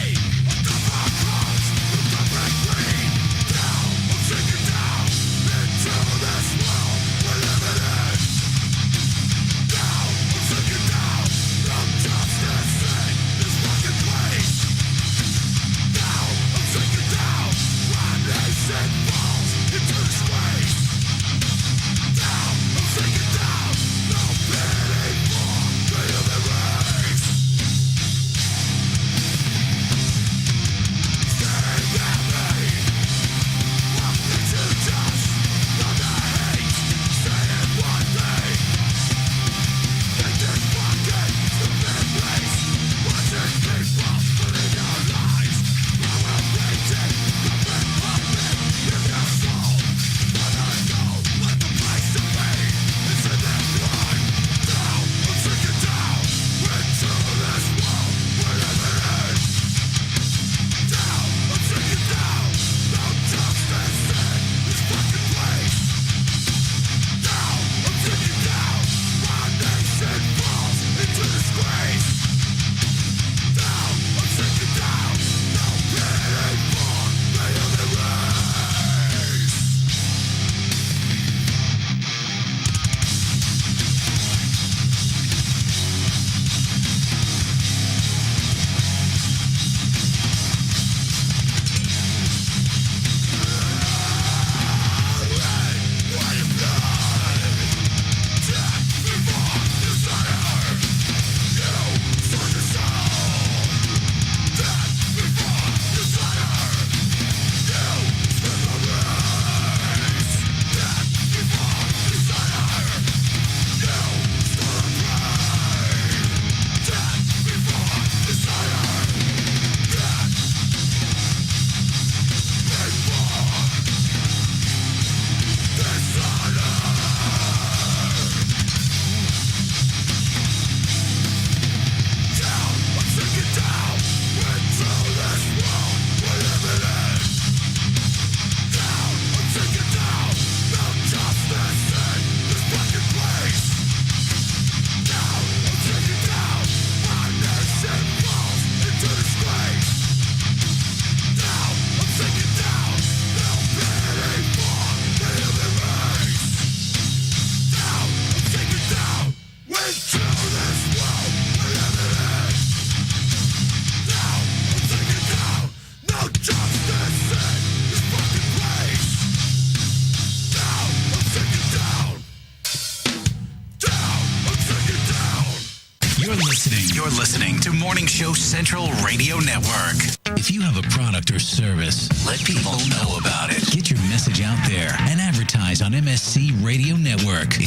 listening. You're listening to Morning Show Central Radio Network. If you have a product or service, let people know about it. Get your message out there and advertise on Msc Radio Network.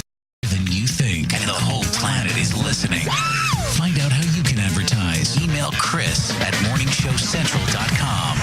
Than you think, and the whole planet is listening. Find out how you can advertise. Email Chris at morningshowcentral.com.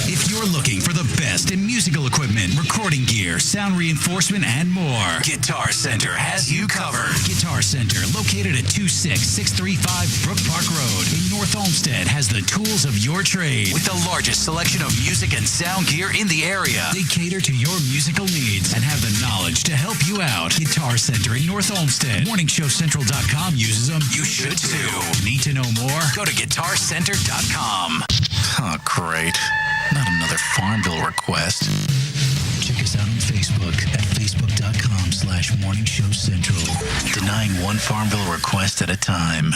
If you're looking for the best in musical equipment, recording gear, sound reinforcement, and more, Guitar Center has you covered. Guitar Center, located at 26635 Brook Park Road in North Olmsted, has the tools of your trade with the largest selection of music and sound gear in the area. They cater to your musical needs and have the knowledge to help you out. Guitar Center in North Olmsted. MorningshowCentral.com uses them. You should too. Need to know more? Go to GuitarCenter.com. Oh, great. Not another farm bill request. Check us out on Facebook at facebook.com/morningshowcentral. Denying one farm bill request at a time.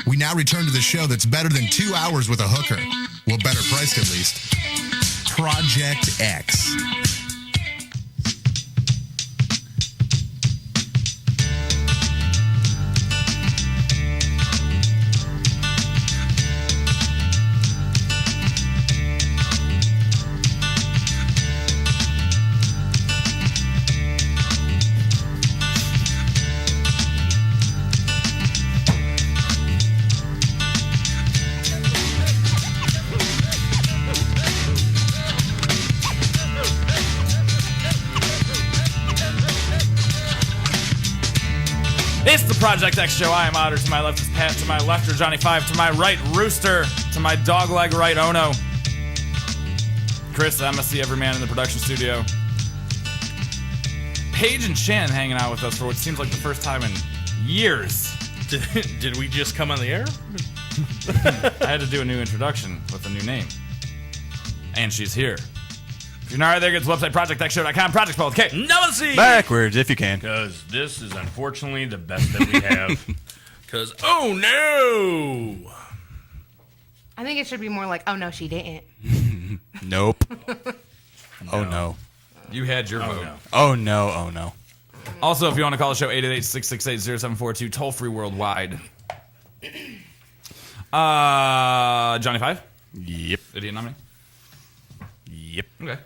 We now return to the show that's better than 2 hours with a hooker. Well, better priced at least. Projekt X. It's the Projekt X Show. I am Otter. To my left is Pat. To my left are Johnny 5. To my right, Rooster. To my dog leg right, Ono. Chris, Msc Everyman in the production studio. Paige and Shan hanging out with us for what seems like the first time in years. Did we just come on the air? I had to do a new introduction with a new name. And she's here. If you're not right there, go to the website, projectxshow.com. Project spelled K. Novacy! Backwards, if you can. Because this is unfortunately the best that we have. Because, oh no! I think it should be more like, oh no, she didn't. Nope. Oh no. You had your vote. No. Oh no, oh no. Also, if you want to call the show, 888-668-0742, toll free worldwide. Johnny 5? Yep. Idiot nominee? Yep. Okay.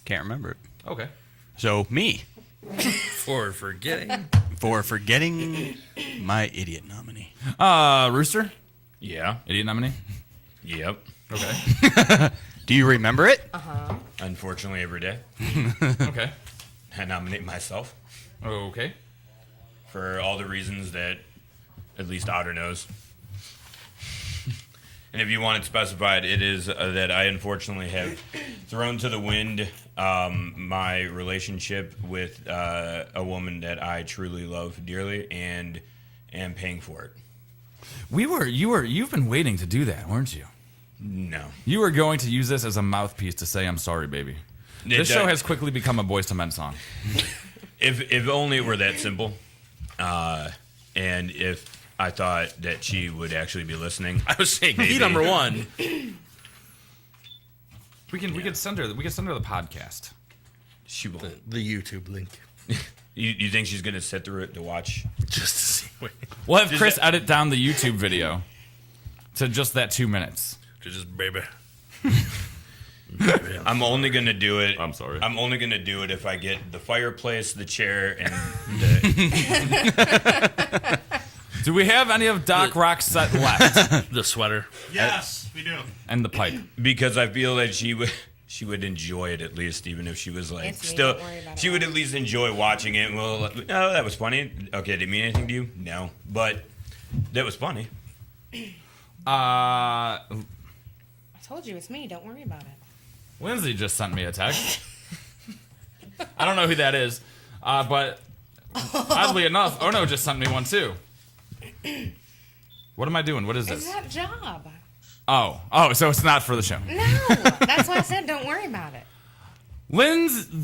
Can't remember it. Okay. So, me. For forgetting. For forgetting my idiot nominee. Rooster? Yeah. Idiot nominee? Yep. Okay. Do you remember it? Uh-huh. Unfortunately, every day. Okay. I nominate myself Okay. for all the reasons that at least Otter knows. And if you want it specified, it is that I unfortunately have thrown to the wind my relationship with a woman that I truly love dearly and am paying for it. You've been waiting to do that, weren't you? No. You were going to use this as a mouthpiece to say, I'm sorry, baby. This show has quickly become a Boyz II Men song. If only it were that simple. And if I thought that she would actually be listening. I was saying, maybe number one. We could send her the podcast. She will. The YouTube link. You think she's gonna sit through it to watch? Just to see. We'll have Chris edit down the YouTube video to just that 2 minutes. Just baby. I'm only gonna do it. I'm sorry. I'm only gonna do it if I get the fireplace, the chair, and the. Do we have any of Doc Rock's set left? The sweater. Yes, we do. And the pipe. Because I feel that she would enjoy it at least, even if she was like It's me, still. don't worry about She it. would at least enjoy watching it. Well, oh, that was funny. Okay, did it mean anything to you? No, but that was funny. I told you it's me. Don't worry about it. Lindsay just sent me a text. I don't know who that is, but oddly enough, Ono just sent me one too. What am I doing? What is It's this? that job. Oh, so it's not for the show. No, that's why I said don't worry about it.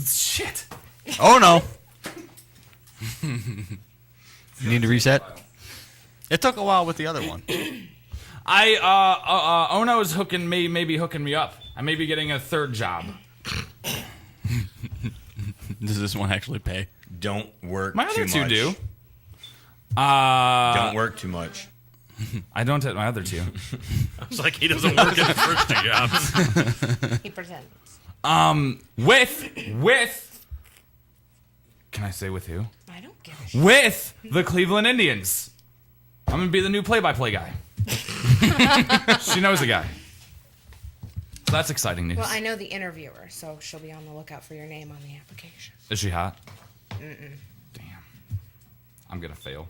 Shit. Oh no. You need to reset? It took a while with the other one. Ono's maybe hooking me up. I may be getting a third job. Does this one actually pay? Don't work My too other two much. do. Don't work too much. I don't at my other two. I was like, he doesn't work in his first two jobs. He pretends. With can I say with who? I don't give a shit. With the Cleveland Indians. I'm gonna be the new play-by-play guy. She knows the guy. So that's exciting news. Well, I know the interviewer, so she'll be on the lookout for your name on the application. Is she hot? Mm-mm. Damn. I'm gonna fail.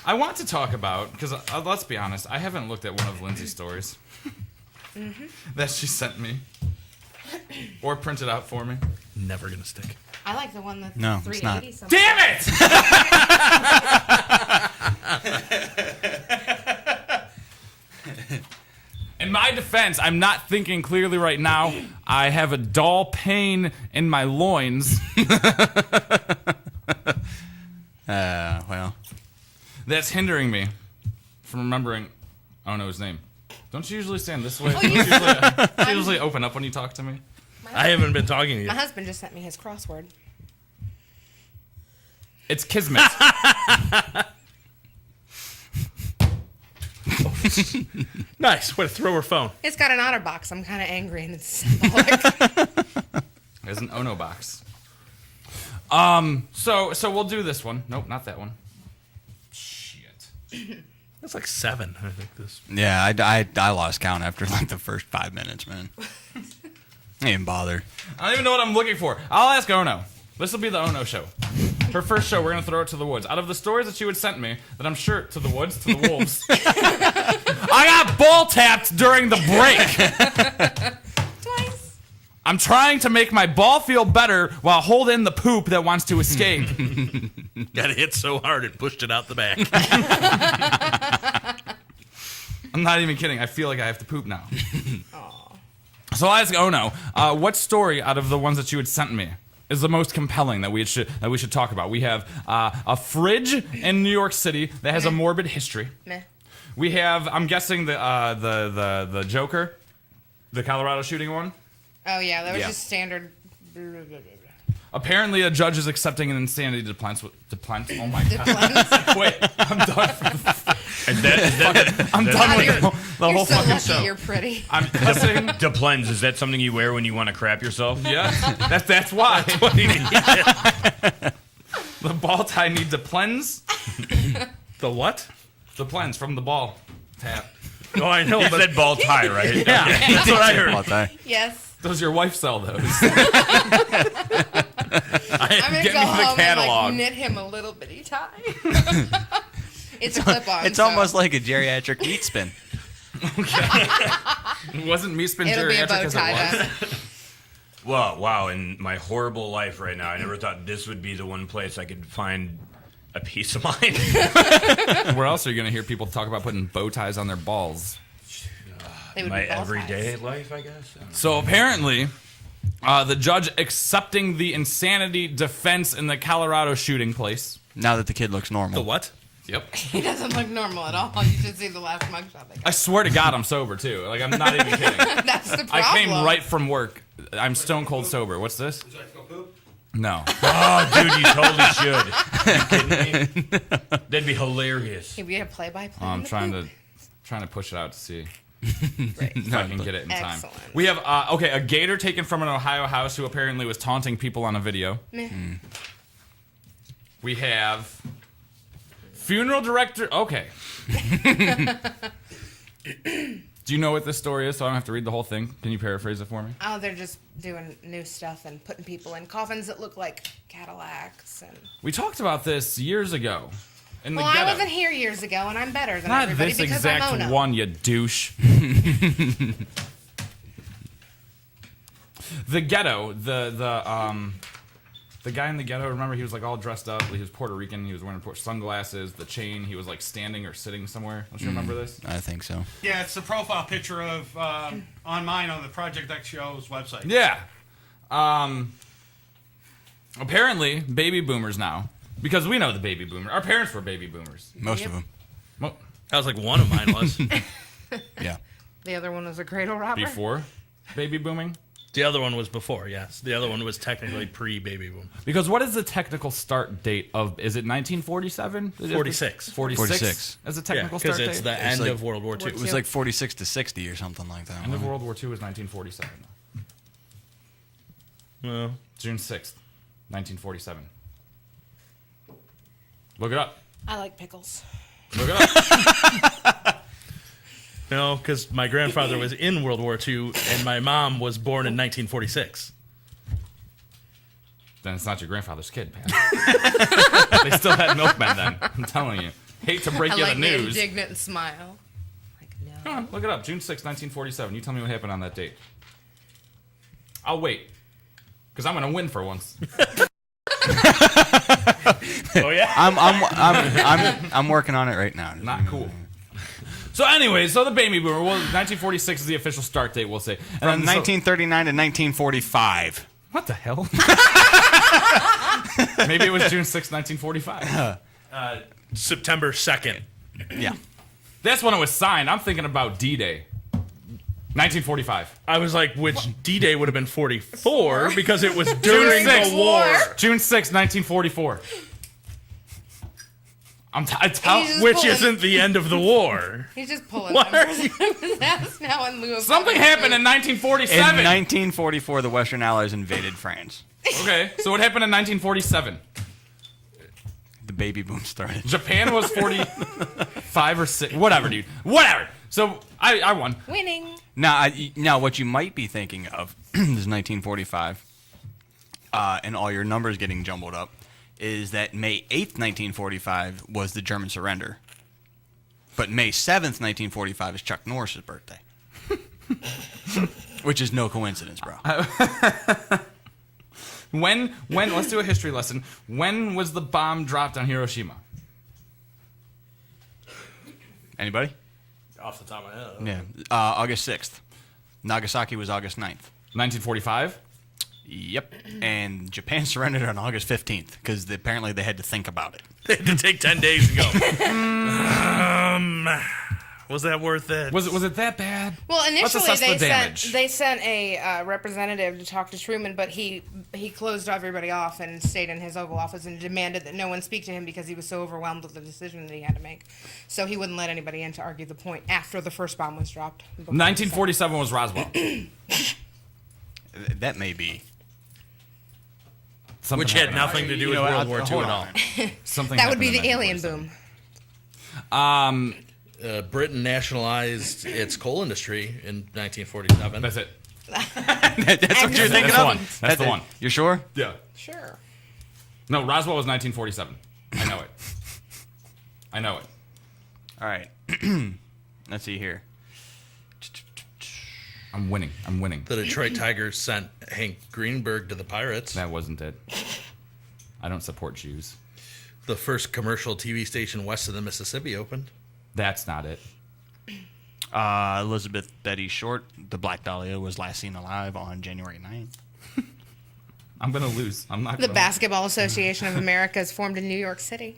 I want to talk about, because let's be honest, I haven't looked at one of Lindsay's stories that she sent me or printed out for me. Never gonna stick. I like the one that's No, it's not. 380 something. Damn it! In my defense, I'm not thinking clearly right now. I have a dull pain in my loins. Well. That's hindering me from remembering. I don't know his name. Don't you usually stand this way? Oh, Don't you usually open up when you talk to me? I haven't been talking to you. My husband just sent me his crossword. It's Kismet. Nice. Way to throw her phone. It's got an otter box. I'm kind of angry and it's symbolic. There's an Ono box. So we'll do this one. Nope, not that one. Shit. That's like 7, I think. This. Yeah, I lost count after like the first 5 minutes, man. I didn't bother. I don't even know what I'm looking for. I'll ask Ono. This will be the Ono show. Her first show, we're going to throw it to the woods. Out of the stories that she would send me, that I'm sure, to the woods, to the wolves. I got ball tapped during the break. Twice. I'm trying to make my ball feel better while holding the poop that wants to escape. Got hit so hard it pushed it out the back. I'm not even kidding. I feel like I have to poop now. So I ask Ono, what story out of the ones that you had sent me is the most compelling that we should talk about? We have a fridge in New York City that has a morbid history. Meh. We have, I'm guessing, the Joker, the Colorado shooting one. Oh, yeah, that was just standard. Apparently, a judge is accepting an insanity defense. Oh my god! Wait, I'm done. I'm done with the whole so fucking lucky show. You're pretty. I'm guessing. Deplens, is that something you wear when you want to crap yourself? Yeah, that's why. The ball tie needs a cleanse. The what? The cleanse from the ball tap. Oh, I know. He said ball tie, right? Yeah, that's what I heard. Ball tie. Yes. Does your wife sell those? I'm going to Get go me the home catalog. and knit him a little bitty tie. It's a clip-on. It's so almost like a geriatric meat spin. It wasn't me spin it'll be a geriatric bow as it tie was. then. Well, wow, in my horrible life right now, I never thought this would be the one place I could find a peace of mind. Where else are you going to hear people talk about putting bow ties on their balls? They would My be ball everyday ties. life, I guess. So apparently, the judge accepting the insanity defense in the Colorado shooting place. Now that the kid looks normal. The what? Yep. He doesn't look normal at all. You should see the last mugshot they got. I swear to God, I'm sober too. Like, I'm not even kidding. That's the problem. I came right from work. I'm stone cold sober. What's this? Would you like to go poop? No. Oh, dude, you totally should. Are you kidding me? That'd be hilarious. Can we get a play-by-play? I'm trying to push it out to see if I can get it in time. Excellent. We have a gator taken from an Ohio house who apparently was taunting people on a video. Meh. We have funeral director. Okay. Do you know what this story is? So I don't have to read the whole thing. Can you paraphrase it for me? Oh, they're just doing new stuff and putting people in coffins that look like Cadillacs. And We talked about this years ago. In the well, ghetto. I wasn't here years ago, and I'm better than Not everybody this because I'm exact Ono. one, you douche. The ghetto, the guy in the ghetto, remember, he was like all dressed up. He was Puerto Rican. He was wearing sunglasses, the chain. He was like standing or sitting somewhere. Don't you remember this? I think so. Yeah, it's the profile picture of on the Project X show's website. Yeah. Apparently, baby boomers now, because we know the baby boomer. Our parents were baby boomers. Most of them. That was like one of mine was. Yeah. The other one was a cradle robber. Before baby booming. The other one was before, yes. The other one was technically pre-baby boom. Because what is the technical start date of? Is it 1947? 46. 46. As a technical because start it's date. the end like- of World War II. It was like 46 to 60 or something like that. End of World War II was 1947. Well, June 6th, 1947. Look it up. I like pickles. Look it up. no, because my grandfather was in World War II, and my mom was born in 1946. Then it's not your grandfather's kid, man. They still had milkmen then. I'm telling you. Hate to break I you like the the news. indignant smile. Like, no. Come on, look it up. June 6, 1947. You tell me what happened on that date. I'll wait. Because I'm going to win for once. Oh, yeah? I'm working on it right now. Not cool. So anyway, so the baby boomer, well, 1946 is the official start date, we'll say. And From then, 1939 to 1945. What the hell? Maybe it was June 6, 1945. September 2nd. Yeah. That's when it was signed. I'm thinking about D-Day. 1945. I was like, which D-Day would have been 44 because it was during the war. June 6, 1944. Which isn't the end of the war. He's just pulling What numbers out of his ass now in lieu of Something happened in In 1947. 1944, the Western Allies invaded France. Okay, so what happened in 1947? The baby boom started. Japan was 45 or 6. Whatever, dude. Whatever. So I won. Winning. Now, what you might be thinking of is 1945, and all your numbers getting jumbled up, is that May 8th, 1945 was the German surrender. But May 7th, 1945 is Chuck Norris's birthday. Which is no coincidence, bro. When, let's do a history lesson. When was the bomb dropped on Hiroshima? Anybody? Off the top of my head. Yeah. August 6th. Nagasaki was August 9th. 1945? Yep. And Japan surrendered on August 15th because apparently they had to think about it. They had to take 10 days to go. Was that worth it? Was it that bad? Well, Let's initially assess the damage. they sent a representative to talk to Truman, but he closed everybody off and stayed in his Oval Office and demanded that no one speak to him because he was so overwhelmed with the decision that he had to make. So he wouldn't let anybody in to argue the point after the first bomb was dropped. 1947 was Roswell. That may be. Something Which had happened. nothing to do with World War II at all. Something That would be happened the in alien boom. 1947. Britain nationalized its coal industry in 1947. That's it. That's what you're thinking That's the of? one. That's the one. You're sure? Yeah. Sure. No, Roswell was 1947. I know it. I know it. All right. Let's see here. I'm winning. The Detroit Tigers sent Hank Greenberg to the Pirates. That wasn't it. I don't support Jews. The first commercial TV station west of the Mississippi opened. That's not it. Elizabeth Betty Short, the Black Dahlia, was last seen alive on January 9th. I'm going to lose. I'm not The gonna Basketball Association of America is formed in New York City.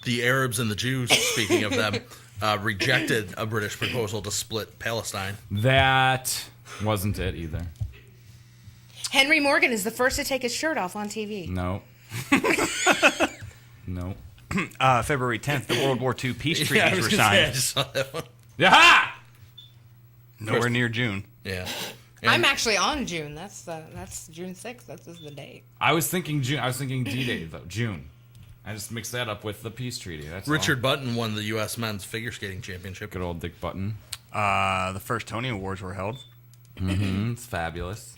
The Arabs and the Jews, speaking of them, rejected a British proposal to split Palestine. That wasn't it either. Henry Morgan is the first to take his shirt off on TV. No. No. February 10th, the World War II peace Yeah, I treaties was were gonna say, I signed. just saw that one. Yaha! Nowhere near June. Yeah. I'm actually on June. That's June 6th. That's the date. I was thinking June. I was thinking D-Day though. June. I just mixed that up with the peace treaty. That's Richard all. Button won the U.S. men's figure skating championship. Good old Dick Button. The first Tony Awards were held. Mm-hmm. It's fabulous.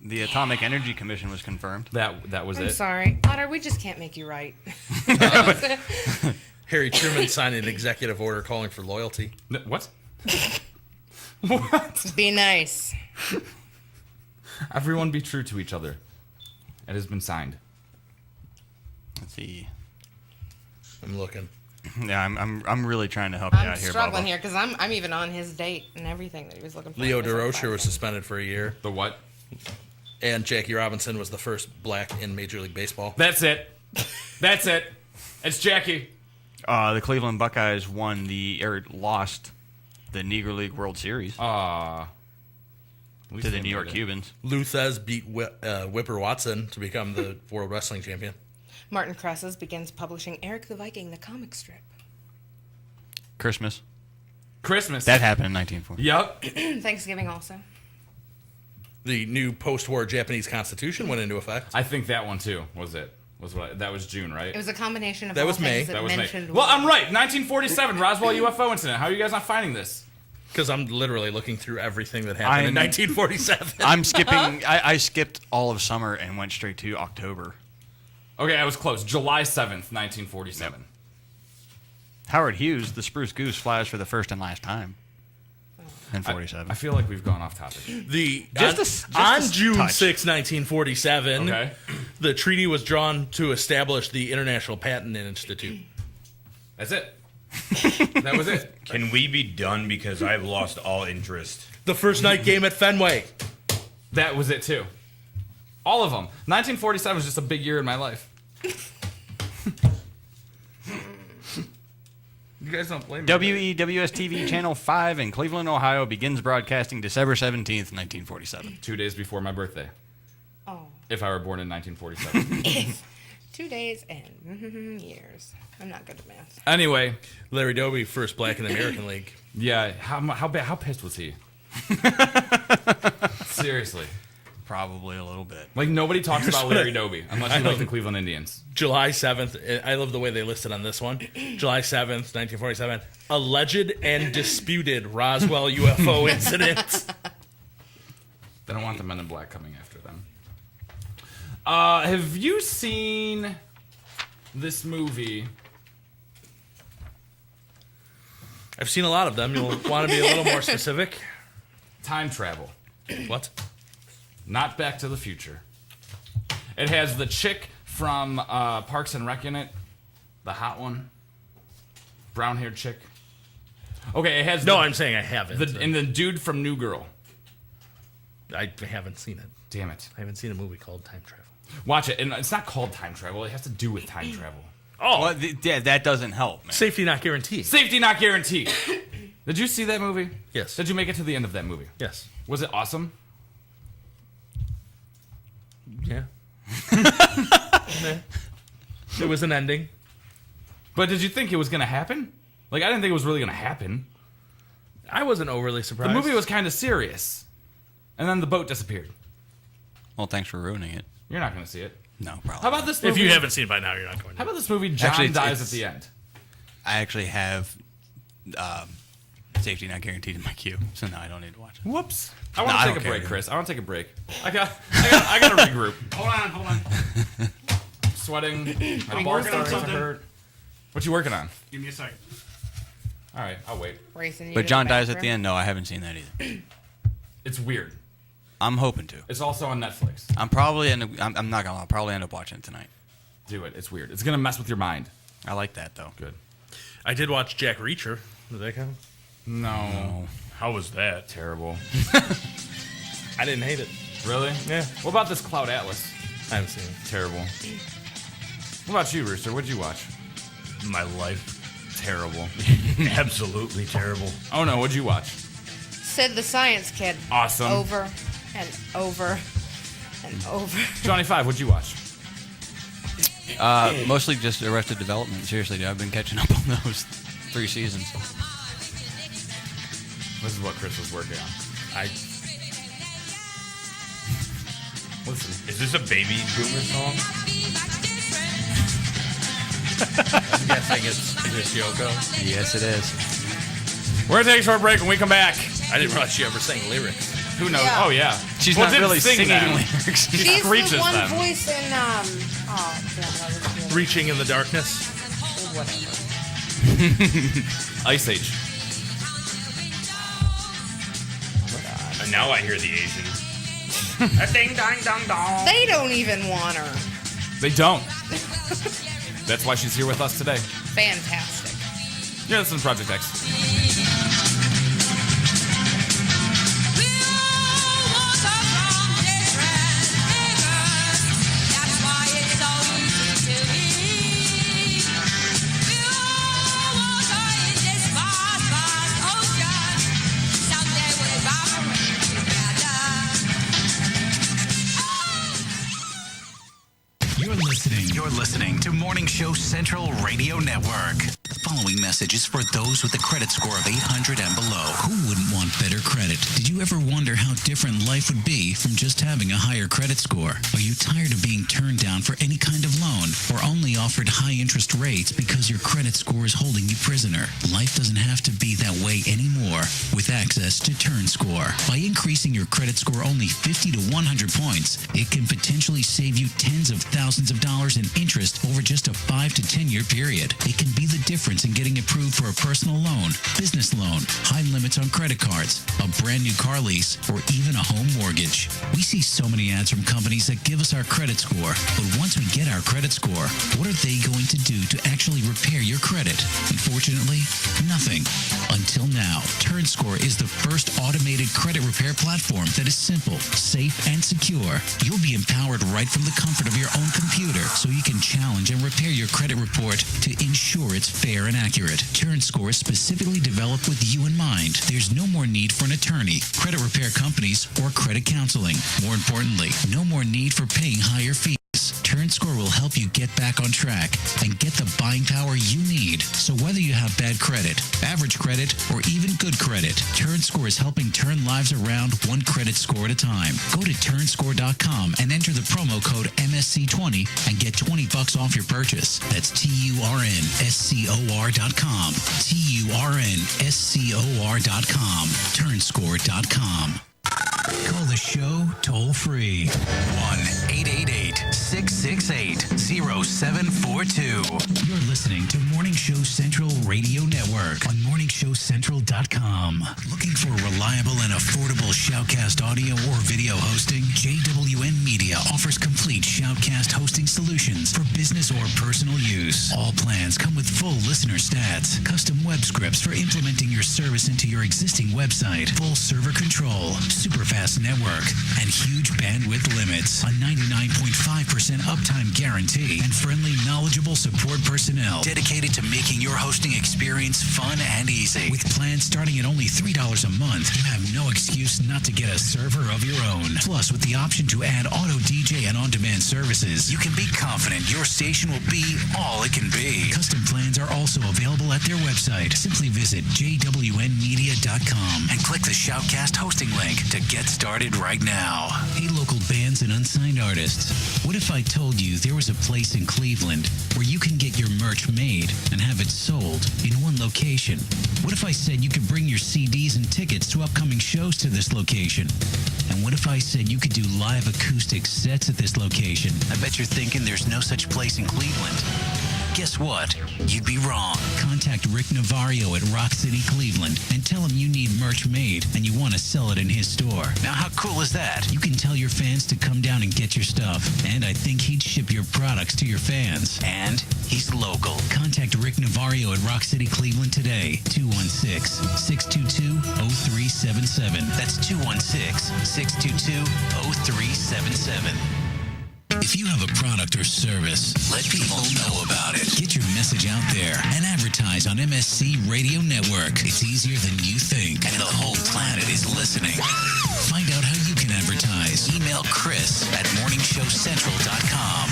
The Atomic Energy Commission was confirmed. That was I'm it. sorry, Otter. We just can't make you right. Harry Truman signed an executive order calling for loyalty. What? What? Be nice. Everyone be true to each other. It has been signed. Let's see. I'm looking. Yeah, I'm really trying to help you I'm out here, struggling Bubba. here because I'm even on his date and everything that he was looking for. Leo He was like DeRocher 5 was suspended for a year. The what? And Jackie Robinson was the first black in Major League Baseball. That's it. That's it. It's Jackie. The Cleveland Buckeyes lost the Negro League World Series. To the New York Cubans. Lou Thez beat Whipper Watson to become the World Wrestling Champion. Martin Cresses begins publishing Eric the Viking, the comic strip. Christmas. That happened in 1940. Yep. Thanksgiving also. The new post-war Japanese Constitution went into effect. I think that one too that was June, right? It was a combination of That all was May. things That was May. mentioned. Well, I'm right. 1947 Roswell UFO incident. How are you guys not finding this? Because I'm literally looking through everything that happened in 1947. I'm skipping. I skipped all of summer and went straight to October. Okay, I was close. July 7th, 1947. Howard Hughes, the Spruce Goose, flies for the first and last time in 47. I feel like we've gone off topic. On June 6, 1947, Okay. the treaty was drawn to establish the International Patent Institute. That's it. That was it. Can we be done because I've lost all interest? The first night game at Fenway. That was it too. All of them. 1947 was just a big year in my life. You guys don't blame me. WEWS-TV Channel 5 in Cleveland, Ohio begins broadcasting December 17th, 1947. 2 days before my birthday. Oh. If I were born in 1947. 2 days and years. I'm not good at math. Anyway. Larry Doby, first black in the American League. Yeah, how pissed was he? Seriously. Probably a little bit. Like, nobody talks about Larry Doby unless you like the Cleveland Indians. July 7th. I love the way they listed on this one. July 7th, 1947. Alleged and disputed Roswell UFO incident. They don't want the Men in Black coming after them. Have you seen this movie? I've seen a lot of them. You'll want to be a little more specific. Time travel. What? Not Back to the Future. It has the chick from Parks and Rec in it. The hot one. Brown-haired chick. Okay, it has... I'm saying I haven't. And the dude from New Girl. I haven't seen it. Damn it. I haven't seen a movie called Time Travel. Watch it. And it's not called time travel. It has to do with time travel. Oh, well, yeah, that doesn't help, man. Safety not guaranteed. Safety not guaranteed. Did you see that movie? Yes. Did you make it to the end of that movie? Yes. Was it awesome? Yeah. It was an ending. But did you think it was going to happen? Like, I didn't think it was really going to happen. I wasn't overly surprised. The movie was kind of serious. And then the boat disappeared. Well, thanks for ruining it. You're not going to see it. No, probably. How about this movie? If you haven't seen it by now, you're not going to. How about this movie, John dies at the end? I actually have Safety Not Guaranteed in my queue, so now I don't need to watch it. Whoops. I want to take a break, Chris. I want to take a break. I got to regroup. Hold on. I'm sweating. My I'm balls working on starting to something. hurt. What you working on? Give me a second. All right, I'll wait. Racing you But to John the dies at bathroom. the end? No, I haven't seen that either. It's weird. I'm hoping to. It's also on Netflix. I'm probably I'm not gonna lie, I'll probably end up watching it tonight. Do it. It's weird. It's gonna mess with your mind. I like that though. Good. I did watch Jack Reacher. Did that count? No. How was that? Terrible. I didn't hate it. Really? Yeah. What about this Cloud Atlas? I haven't seen it. Terrible. What about you, Rooster? What'd you watch? My life. Terrible. Absolutely terrible. Oh no, what'd you watch? Sid the Science Kid. Awesome. Over and over and over. Johnny Five, what'd you watch? Mostly just Arrested Development. Seriously, dude, I've been catching up on those 3 seasons. This is what Chris was working on. Listen. Is this a Baby Boomer song? I'm guessing it's Yoko. Yes, it is. We're gonna take a short break. When we come back, I didn't realize she ever sang lyrics. who knows? Yeah. Oh yeah, She's Well, not didn't really sing singing them. lyrics. She She's screeches the one them. voice in oh damn, that was good. Reaching in the Darkness. Whatever. Ice Age. And now I hear the Asian. A ding dong dong dong. They don't even want her. They don't. That's why she's here with us today. Fantastic. Yeah, this is Project X. You're listening to Morning Show Central Radio Network. The following message is for those with a credit score of 800 and below. Who wouldn't want better credit? Did you ever wonder how different life would be from just having a higher credit score? Are you tired of being turned down for any kind of loan or only offered high interest rates because your credit score is holding you prisoner? Life doesn't have to be that way anymore with access to Turnscor. By increasing your credit score only 50 to 100 points, it can potentially save you tens of thousands of dollars in interest over just a 5 to 10 year period. It can be the difference in getting approved for a personal loan, business loan, high limits on credit cards, a brand new car lease, or even a home mortgage. We see so many ads from companies that give us our credit score, but once we get our credit score, what are they going to do to actually repair your credit? Unfortunately, nothing. Until now, Turnscor is the first automated credit repair platform that is simple, safe, and secure. You'll be empowered right from the comfort of your own computer, so you can challenge and repair your credit report to ensure it's fair and accurate. Turnscor is specifically developed with you in mind. There's no more need for an attorney, credit repair companies, or credit counseling. More importantly, no more need for paying higher fees. Turnscor will help you get back on track and get the buying power you need. So whether you have bad credit, average credit, or even good credit, Turnscor is helping turn lives around one credit score at a time. Go to turnscor.com and enter the promo code MSC20 and get $20 off your purchase. That's TURNSCOR.com. TURNSCOR.com. Turnscor.com. Call the show toll free. 1-888-668-0742. You're listening to Morning Show Central Radio Network on morningshowcentral.com. Looking for reliable and affordable Shoutcast audio or video hosting? JWN Media offers complete Shoutcast hosting solutions for business or personal use. All plans come with full listener stats, custom web scripts for implementing your service into your existing website, full server control, super fast network, and huge bandwidth limits. A 99.5% uptime guarantee and friendly, knowledgeable support personnel dedicated to making your hosting experience fun and easy. With plans starting at only $3 a month, you have no excuse not to get a server of your own. Plus, with the option to add auto DJ and on-demand services, you can be confident your station will be all it can be. Custom plans are also available at their website. Simply visit jwnmedia.com and click the Shoutcast hosting link to get started right now. Hey, local bands and unsigned artists. What if I told you there was a place in Cleveland where you can get your merch made and have it sold in one location? What if I said you could bring your CDs and tickets to upcoming shows to this location? And what if I said you could do live acoustic sets at this location? I bet you're thinking there's no such place in Cleveland. Guess what? You'd be wrong. Contact Rick Navario at Rock City, Cleveland, and tell him you need merch made and you want to sell it in his store. Now, how cool is that? You can tell your fans to come down and get your stuff, and I think he'd ship your products to your fans. And he's local. Contact Rick Navario at Rock City, Cleveland today. 216-622-0377. That's 216-622-0377. If you have a product or service, let people know about it. Get your message out there and advertise on Msc Radio Network. It's easier than you think, and the whole planet is listening. Find out how you can advertise. Email Chris at morningshowcentral.com.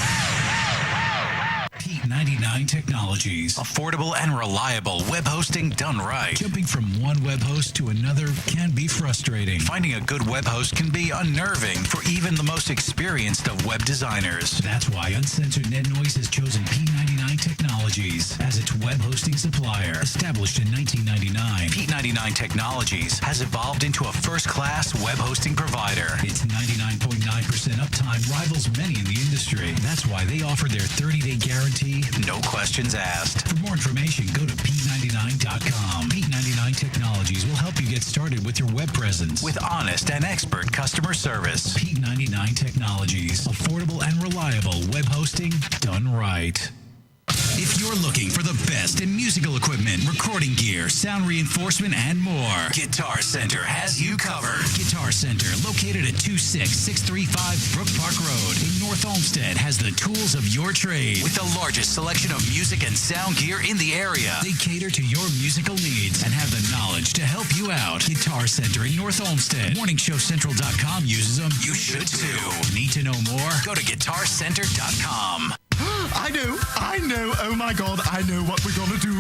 Pete 99 Technologies. Affordable and reliable web hosting done right. Jumping from one web host to another can be frustrating. Finding a good web host can be unnerving for even the most experienced of web designers. That's why Uncensored Net Noise has chosen P99 Technologies as its web hosting supplier. Established in 1999, P99 Technologies has evolved into a first-class web hosting provider. Its 99.9% uptime rivals many in the industry. That's why they offer their 30-day guarantee, no questions asked. For more information, go to P99.com. P99 Technologies will help you get started with your web presence with honest and expert customer service. P99 Technologies. Affordable and reliable web hosting done right. If you're looking for the best in musical equipment, recording gear, sound reinforcement, and more, Guitar Center has you covered. Guitar Center, located at 26635 Brook Park Road in North Olmsted, has the tools of your trade with the largest selection of music and sound gear in the area. They cater to your musical needs and have the knowledge to help you out. Guitar Center in North Olmsted. MorningShowCentral.com uses them. You should too. Need to know more? Go to GuitarCenter.com. I know, oh my God, I know what we're gonna do.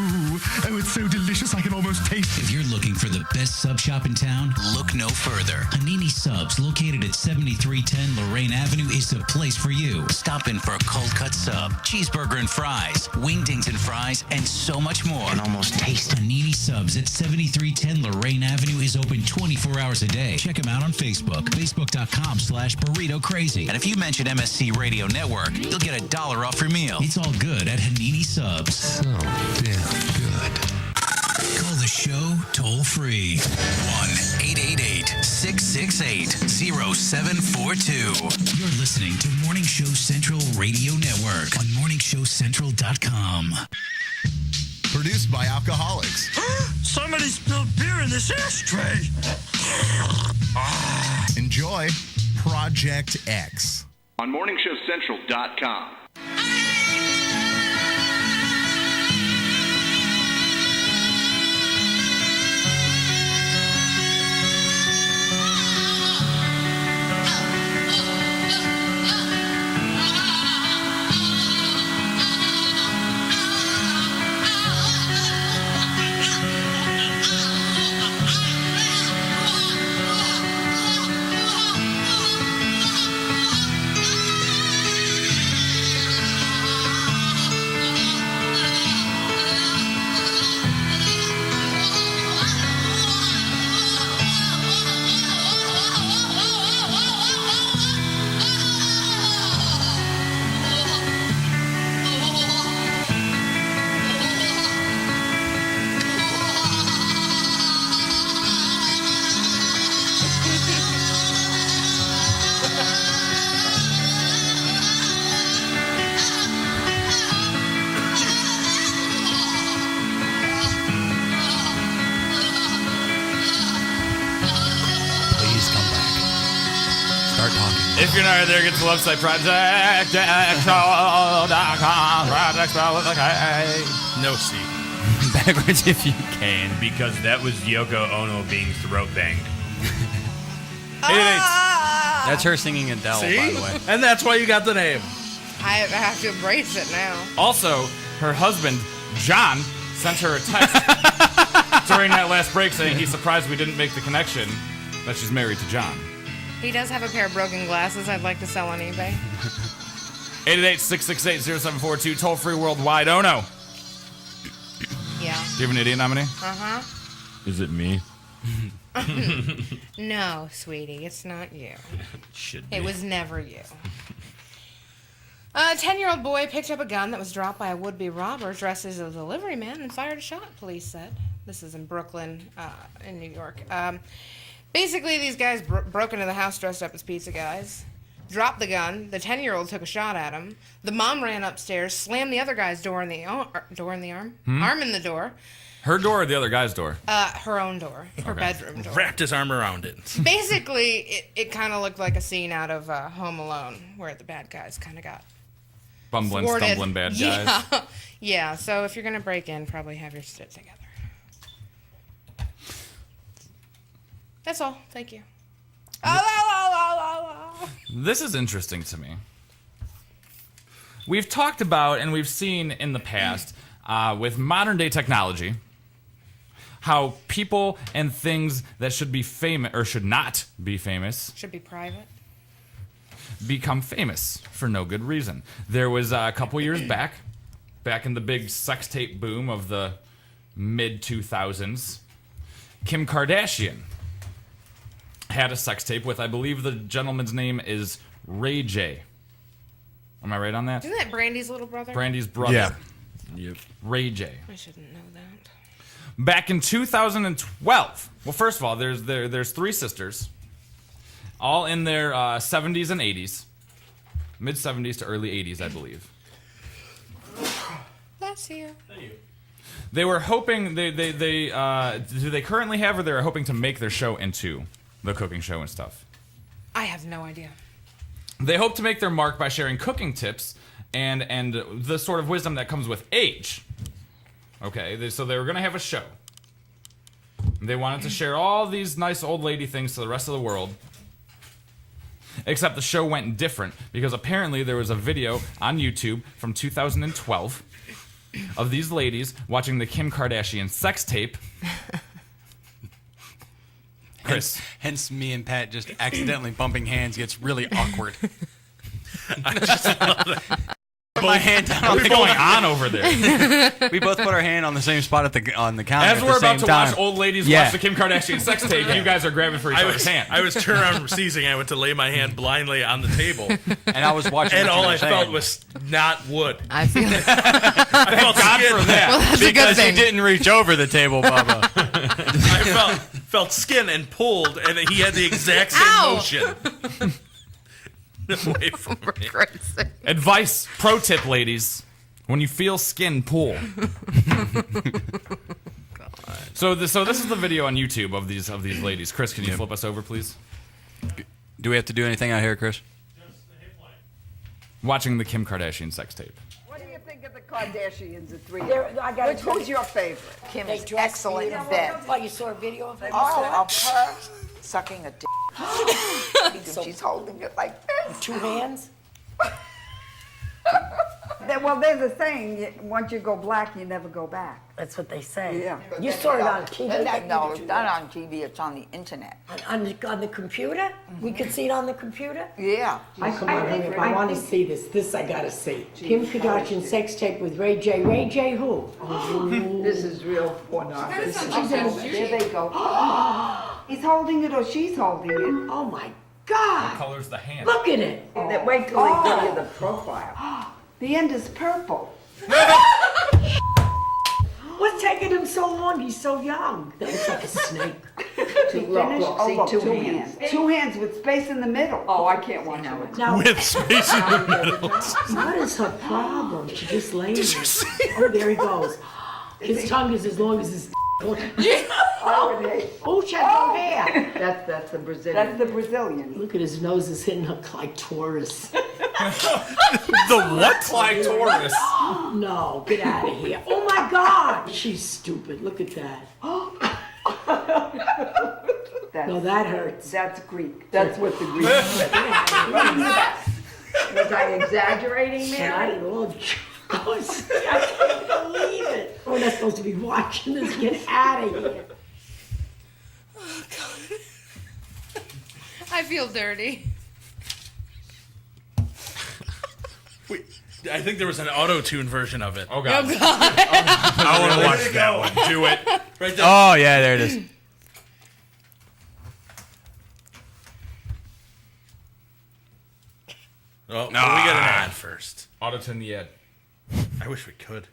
Oh, it's so delicious, I can almost taste it. If you're looking for the best sub shop in town, look no further. Hanini Subs, located at 7310 Lorraine Avenue, is the place for you. Stop in for a cold cut sub, cheeseburger and fries, wingdings and fries, and so much more. And almost taste Hanini Subs at 7310 Lorraine Avenue is open 24 hours a day. Check them out on Facebook, facebook.com/burrito crazy. And if you mention MSC Radio Network, you'll get $1 off your meal. It's all good at Hanini Subs. So damn good. Call the show toll free. 1-888-668-0742. You're listening to Morning Show Central Radio Network on MorningShowCentral.com. Produced by alcoholics. Somebody spilled beer in this ashtray. Enjoy Project X on MorningShowCentral.com. If you're not there, get to the website, project.com. Project spelled with a K. No C. Backwards if you can. Because that was Yoko Ono being throat banged. That's her singing Adele, See? by the way. And that's why you got the name. I have to embrace it now. Also, her husband, John, sent her a text during that last break saying he's surprised we didn't make the connection that she's married to John. He does have a pair of broken glasses I'd like to sell on eBay. 888-668-0742, toll free worldwide. Oh no. Yeah. Do you have an idiot nominee? Uh-huh. Is it me? No, sweetie, it's not you. Should be. It was never you. A 10-year-old boy picked up a gun that was dropped by a would-be robber dressed as a delivery man and fired a shot, police said. This is in Brooklyn, in New York. Basically, these guys broke into the house dressed up as pizza guys, dropped the gun. The 10-year-old took a shot at him. The mom ran upstairs, slammed the other guy's arm in the door. Her door or the other guy's door? Her own door, her bedroom door. Wrapped his arm around it. Basically, it kind of looked like a scene out of Home Alone, where the bad guys kind of got Bumbling, thwarted. stumbling bad guys. Yeah. Yeah, so if you're going to break in, probably have your shit together. That's all. Thank you. This is interesting to me. We've talked about and we've seen in the past with modern day technology how people and things that should be famous or should not be famous Should be private. become famous for no good reason. There was a couple years back in the big sex tape boom of the mid 2000s, Kim Kardashian had a sex tape with, I believe the gentleman's name is Ray J. Am I right on that? Isn't that Brandy's little brother? Brandy's brother. Yeah. Yep. Ray J. I shouldn't know that. Back in 2012. Well, first of all, there's three sisters, all in their 70s and 80s, mid 70s to early 80s, I believe. bless you. They were hoping do they currently have, or they're hoping to make their show into the cooking show and stuff? I have no idea. They hope to make their mark by sharing cooking tips and the sort of wisdom that comes with age. Okay, so they were going to have a show. They wanted to share all these nice old lady things to the rest of the world. Except the show went different because apparently there was a video on YouTube from 2012 of these ladies watching the Kim Kardashian sex tape. Chris. Hence me and Pat just accidentally bumping hands gets really awkward. I just love that. Put my hand down on What's the going counter. on over there? We both put our hand on the same spot on the counter. As at we're the about same to time. watch old ladies watch the Kim Kardashian sex tape, you guys are grabbing for each other's hand. I was turned around from seizing. I went to lay my hand blindly on the table. And I was watching. And what you all were I saying. felt was not wood. I feel I felt God skin. for that. Well, that's a good Because thing. he didn't reach over the table, Bubba. I felt skin and pulled, and he had the exact same Ow! motion. Away from me. Advice, pro tip, ladies. When you feel skin, pull. So this is the video on YouTube of these ladies. Chris, can you flip us over, please? Do we have to do anything out here, Chris? Watching the Kim Kardashian sex tape. What do you think of the Kardashians at 3? Who's your favorite? Kim is excellent in bed. Oh, you saw a video of Of her sucking a dick. She's holding it like this. 2 hands? Well, there's a saying, once you go black, you never go back. That's what they say. Yeah. You saw it on TV? No, it's not on TV. It's on the internet. On the computer? We could see it on the computer? Yeah. I want to see this. This I gotta see. Kim Kardashian sex tape with Ray J. Ray J who? This is real pornography. There they go. He's holding it or she's holding it. Oh my God! What color's the hand? Look at it. Wait till they give you the profile. The end is purple. What's taking him so long? He's so young. That looks like a snake. Look, see, 2 hands. 2 hands with space in the middle. Oh, I can't watch it. Now, With space in the middle. what is her problem? She just lays. Did you see? Oh, there he goes. His tongue is as long as his. Oh, she had no hair. That's the Brazilian. That's the Brazilian. Look at his nose is hitting her clitoris. The what? Clitoris. No, get out of here. Oh my God. She's stupid. Look at that. No, that hurts. That's Greek. That's what the Greek said. Was I exaggerating there? Not at all. I can't believe it. We're not supposed to be watching this. Get out of here. Oh, God. I feel dirty. Wait, I think there was an auto-tune version of it. Oh, God. Oh, God. I want to watch that one. Do it. Right there. Oh yeah, there it is. Oh, we get an ad first. Auto-tune the ad. I wish we could.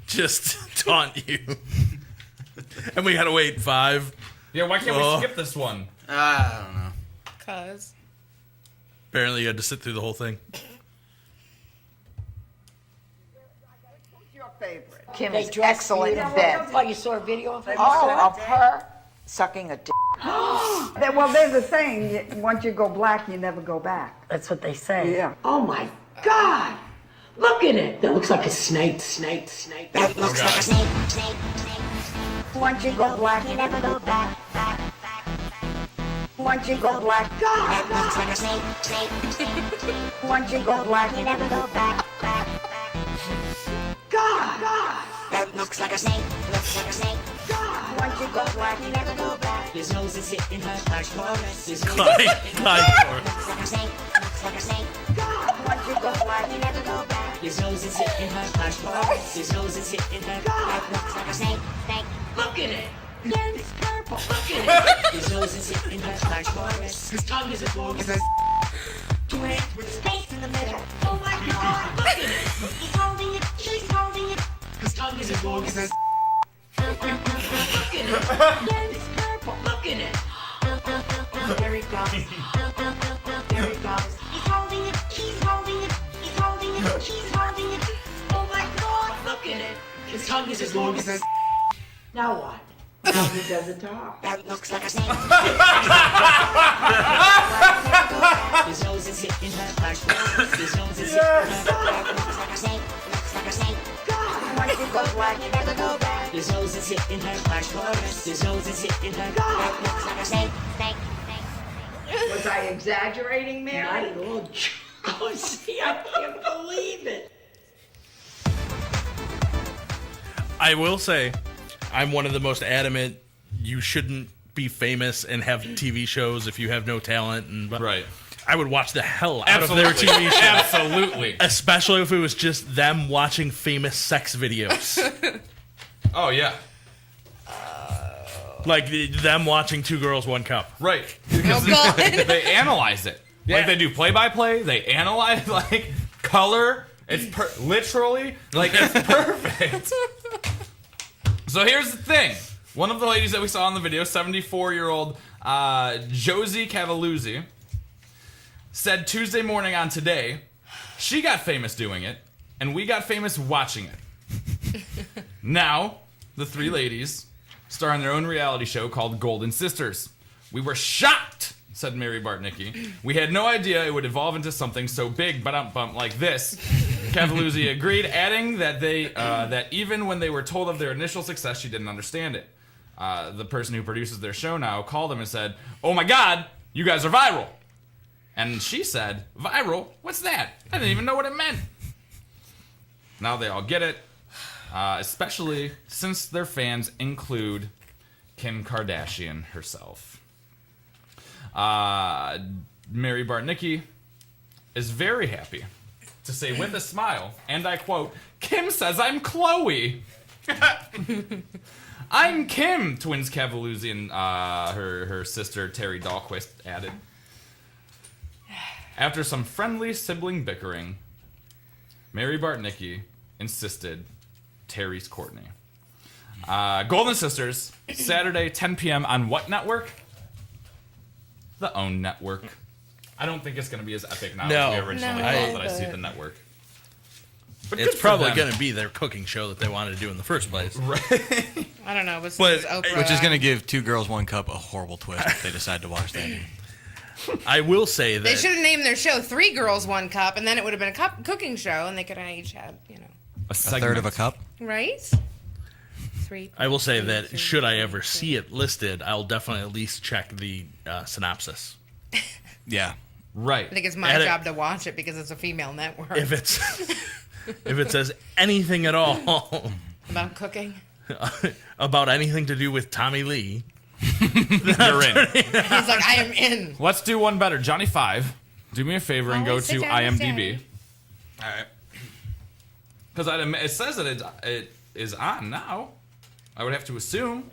Just taunt you. And we had to wait 5. Yeah, why can't we skip this one? I don't know. Cause. Apparently you had to sit through the whole thing. Who's your favorite? Kim is excellent in bed. Oh, you saw a video of it? Of her sucking a dick. Well, there's a saying, once you go black, you never go back. That's what they say. Yeah. Oh my God! Look at it! That looks like a snake. That looks like a snake. Once you go black, you never go back. Once you go black, that looks like a snake. Once you go black, you never go back. God! That looks like a snake. Once you go black, you never go back. His nose is hitting her clitoris. Clyde. Looks like a snake. Once you go black, you never go back. His nose is hitting her clitoris. His nose is hitting her. That looks like a snake. Look at it! It's purple. Look at it! His nose is hitting her clitoris. His tongue is as long as his. 2 hands with space in the middle. Oh my God! Look at it! He's holding it. She's holding it. His tongue is as long as his. Look at it! It's purple. Look at it! There he goes. There he goes. He's tongue is as long as a... Now what? Now he doesn't talk. That looks like a snake. His nose is hit in her flash. His nose is hit in her flash. Looks like a snake. Looks like a snake. God, once it goes black, it never go back. His nose is hit in her flash. His nose is hit in her flash. Looks like a snake. Snake. Was I exaggerating, Mary? Not at all. Oh, see, I can't believe it. I will say, I'm one of the most adamant. You shouldn't be famous and have TV shows if you have no talent. And Right. I would watch the hell out of their TV show. Absolutely. Especially if it was just them watching famous sex videos. Oh, yeah. Like them watching Two Girls, One Cup. Right. Because God. they analyze it. Yeah. Like they do play-by-play. They analyze, like, color. It's literally, like, it's perfect. So here's the thing. One of the ladies that we saw in the video, 74-year-old Josie Cavalluzzi, said Tuesday morning on Today, she got famous doing it, and we got famous watching it. Now, the three ladies star in their own reality show called Golden Sisters. We were shocked, said Mary Bartnicki. We had no idea it would evolve into something so big, bump like this. Cavalluzzi agreed, adding that that even when they were told of their initial success, she didn't understand it. The person who produces their show now called them and said, "Oh my God, you guys are viral." And she said, "Viral? What's that? I didn't even know what it meant." Now they all get it, especially since their fans include Kim Kardashian herself. Mary Bartnicki is very happy to say with a smile, and I quote, "Kim says I'm Chloe." "I'm Kim," twins Cavalluzzi and her sister Terry Dahlquist added. After some friendly sibling bickering, Mary Bartnicki insisted Terry's Courtney. Golden Sisters, Saturday, 10 p.m. on what network? The OWN network. I don't think it's going to be as epic now as we originally thought that I see the network. But it's probably going to be their cooking show that they wanted to do in the first place. Right. I don't know, but Oprah, which is going to give Two Girls, One Cup a horrible twist if they decide to watch that. I will say that they should have named their show Three Girls, One Cup, and then it would have been a cooking show, and they could have each had, a third of a cup. Right? I will say that should I ever see it listed, I'll definitely at least check the synopsis. Yeah. Right. I think it's my job to watch it because it's a female network. If it says anything at all about cooking, about anything to do with Tommy Lee, you're in. He's like, I am in. Let's do one better. Johnny 5, do me a favor and go to IMDb. All right. Because it says that it is on now. I would have to assume.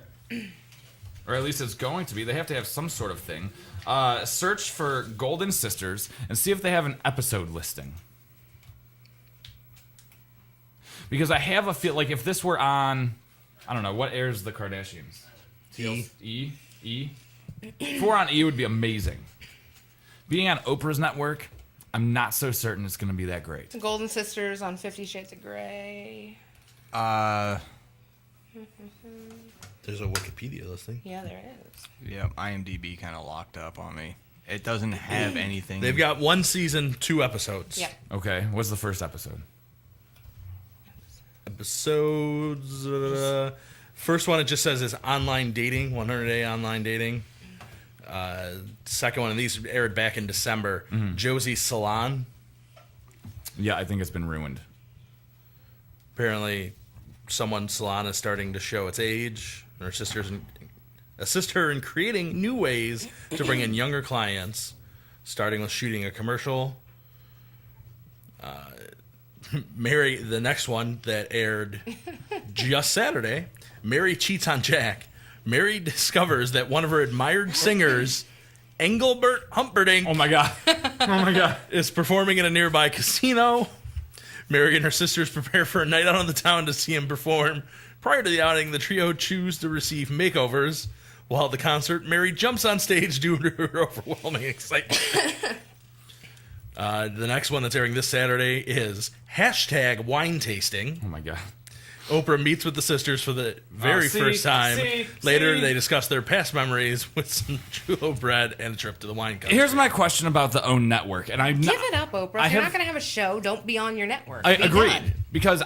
Or at least it's going to be. They have to have some sort of thing. Search for Golden Sisters and see if they have an episode listing. Because I have a feel like if this were on, I don't know, what airs the Kardashians? E? If we're on E, it would be amazing. Being on Oprah's network, I'm not so certain it's going to be that great. Golden Sisters on 50 Shades of Grey. There's a Wikipedia listing. Yeah, there is. Yeah, IMDb kind of locked up on me. It doesn't have anything. They've got 1 season, 2 episodes. Yeah. Okay, what's the first episode? Episodes. First one, it just says is online dating, 100-day online dating. Second one, and these aired back in December. Mm-hmm. Josie's Salon. Yeah, I think it's been ruined. Apparently, someone's salon is starting to show its age. Her assist her in creating new ways to bring in younger clients, starting with shooting a commercial. Mary, the next one that aired just Saturday, Mary cheats on Jack. Mary discovers that one of her admired singers, Engelbert Humperdinck, oh my god, is performing in a nearby casino. Mary and her sisters prepare for a night out on the town to see him perform. Prior to the outing, the trio choose to receive makeovers. While at the concert, Mary jumps on stage due to her overwhelming excitement. The next one that's airing this Saturday is #wine tasting. Oh my god. Oprah meets with the sisters for the very first time. Later, they discuss their past memories with some chulo bread and a trip to the wine country. Here's my question about the OWN network, and I'm Give it up, Oprah. If you're not going to have a show, don't be on your network. I Be agreed done. because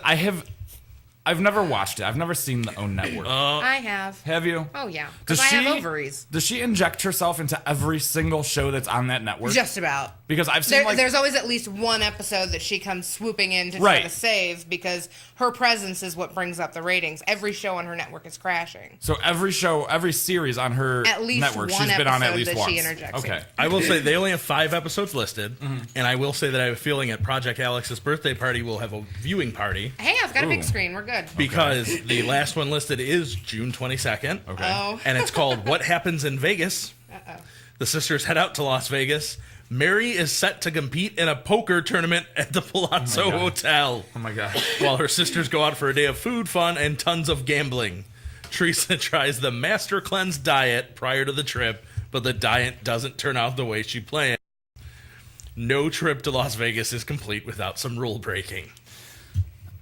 I've never watched it. I've never seen the OWN network. I have. Have you? Oh, yeah. Because I have ovaries. Does she inject herself into every single show that's on that network? Just about. Because I've seen there's always at least one episode that she comes swooping in to try to save because her presence is what brings up the ratings. Every show on her network is crashing. So every series on her at least network, one she's been on at least that once. She interjects okay. In. I will say they only have 5 episodes listed, and I will say that I have a feeling at Project Alex's birthday party we'll have a viewing party. Hey, I've got a big screen. We're good. Because the last one listed is June 22nd. Okay. Oh. And it's called What Happens in Vegas. Uh-oh. The sisters head out to Las Vegas. Mary is set to compete in a poker tournament at the Palazzo Hotel. Oh my God. While her sisters go out for a day of food, fun, and tons of gambling. Teresa tries the Master Cleanse diet prior to the trip, but the diet doesn't turn out the way she planned. No trip to Las Vegas is complete without some rule breaking.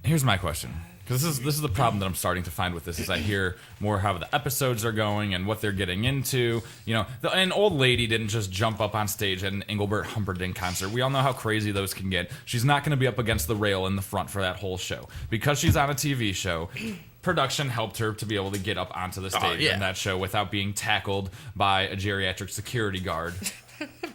Here's my question. Because this is the problem that I'm starting to find with this is I hear more how the episodes are going and what they're getting into. You know, an old lady didn't just jump up on stage at an Engelbert Humperdinck concert. We all know how crazy those can get. She's not going to be up against the rail in the front for that whole show. Because she's on a TV show, production helped her to be able to get up onto the stage in that show without being tackled by a geriatric security guard.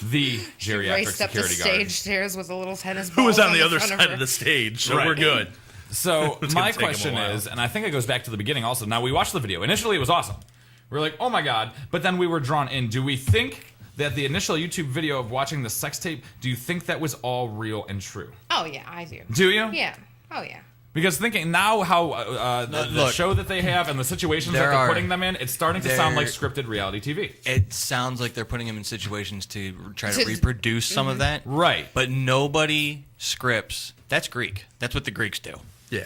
The geriatric Raced up the security guard. stage stairs with a little tennis ball. Who was on the other side of the stage, so we're good. So It's my gonna take 'em a question while. is, and I think it goes back to the beginning also. Now, we watched the video. Initially, it was awesome. We were like, oh my God. But then we were drawn in. Do we think that the initial YouTube video of watching the sex tape, do you think that was all real and true? Oh, yeah, I do. Do you? Yeah. Oh, yeah. Because thinking now how the show that they have and the situations that they're putting them in, it's starting to sound like scripted reality TV. It sounds like they're putting them in situations to try to reproduce some of that. Right. But nobody scripts. That's Greek. That's what the Greeks do. Yeah.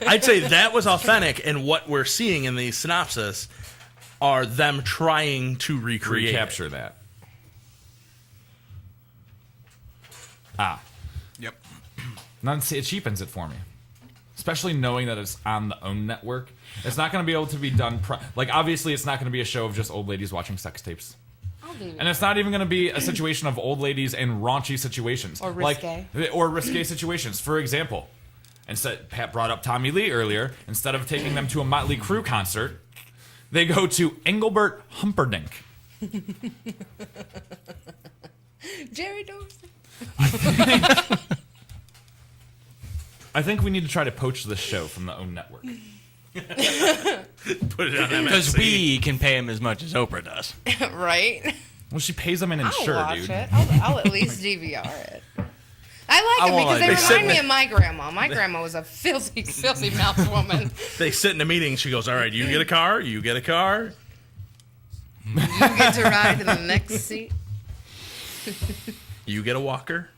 I'd say that was authentic, and what we're seeing in the synopsis are them trying to recapture that. Yep. Now, see, it cheapens it for me. Especially knowing that it's on the OWN network. It's not going to be able to be done... obviously, it's not going to be a show of just old ladies watching sex tapes. And it's not even going to be a situation of old ladies in raunchy situations. Or risque. Or risque situations. For example, Pat brought up Tommy Lee earlier. Instead of taking them to a Motley Crue concert, they go to Engelbert Humperdinck. Jerry Dorsey. I think we need to try to poach this show from the OWN network. Put it on MSC. Because we can pay him as much as Oprah does. Right? Well, she pays them in I'll insure, watch dude. it. I'll at least DVR it. I like them because they remind me of my grandma. My grandma was a filthy, filthy mouthed woman. They sit in a meeting. She goes, all right, you get a car, you get a car. You get to ride in the next seat. You get a walker.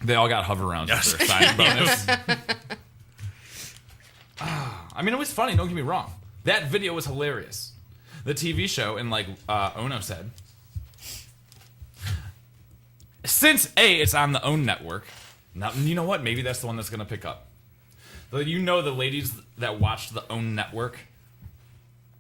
They all got hover rounds for a signing bonus. I mean, it was funny, don't get me wrong. That video was hilarious. The TV show, and like Ono said, since it's on the OWN network, now, you know what? Maybe that's the one that's going to pick up. You know, the ladies that watched the OWN network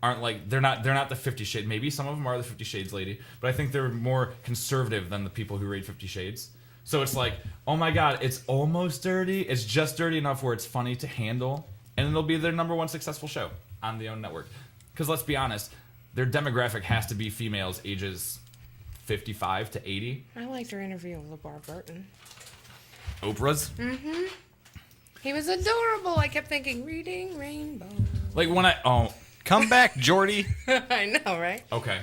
aren't like, they're not the 50 Shades. Maybe some of them are the 50 Shades lady, but I think they're more conservative than the people who read 50 Shades. So it's like, oh my God, it's almost dirty. It's just dirty enough where it's funny to handle, and it'll be their #1 successful show on the OWN network. Because let's be honest, their demographic has to be females ages 55 to 80. I liked her interview with LeVar Burton. Oprah's? Mm-hmm. He was adorable. I kept thinking, reading Rainbow. Like when Come back, Jordy. I know, right? Okay.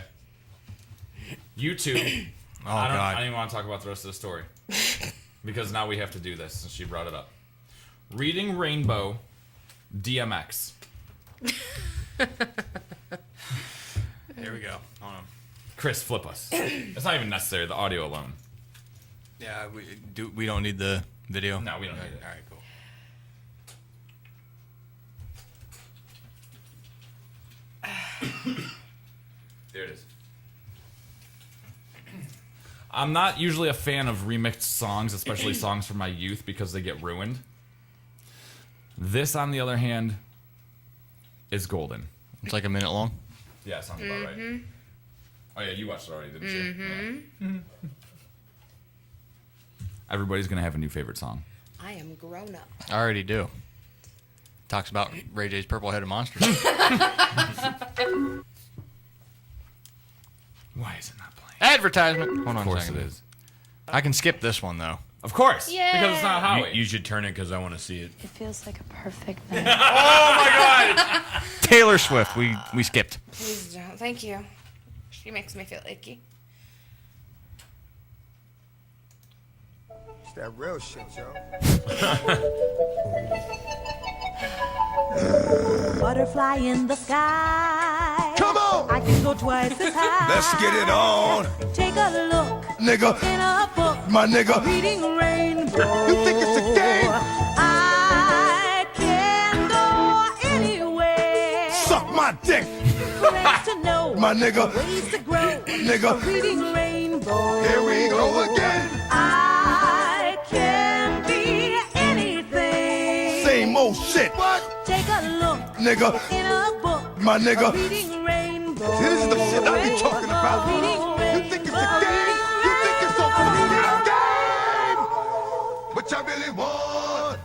YouTube. God. I don't even want to talk about the rest of the story. Because now we have to do this since she brought it up. Reading Rainbow DMX. There we go. Hold on. Chris, flip us. It's not even necessary, the audio alone. Yeah, we don't need the video? No, we don't need it. All right, cool. There it is. I'm not usually a fan of remixed songs, especially songs from my youth, because they get ruined. This, on the other hand, is golden. It's like a minute long. Yeah, sounds about right. Oh yeah, you watched it already, didn't you? Yeah. Everybody's gonna have a new favorite song. I am grown up. I already do. Talks about Ray J's purple-headed monsters. Why is it not playing? Advertisement. Hold on Of course a second. it is. I can skip this one, though. Of course. Yeah. Because it's not Howie. You should turn it because I want to see it. It feels like a perfect night. Oh my God! Taylor Swift. We skipped. Please don't. Thank you. She makes me feel icky. It's that real shit, yo. Butterfly in the sky. Come on! I can go twice as high. Let's get it on. Take a look Nigga. in a book. My nigga. Reading rainbow. You think it's a game? I can go anywhere. Suck my dick. Friends to know. My nigga. Ways to grow. Nigga. Reading rainbow. Here we go again. I can be anything. Same old shit. What? Take a look Nigga. in a book. My nigga. Reading rainbow. This is the shit I be talking about. You think it's a game? You think it's a fucking game? What y'all really want?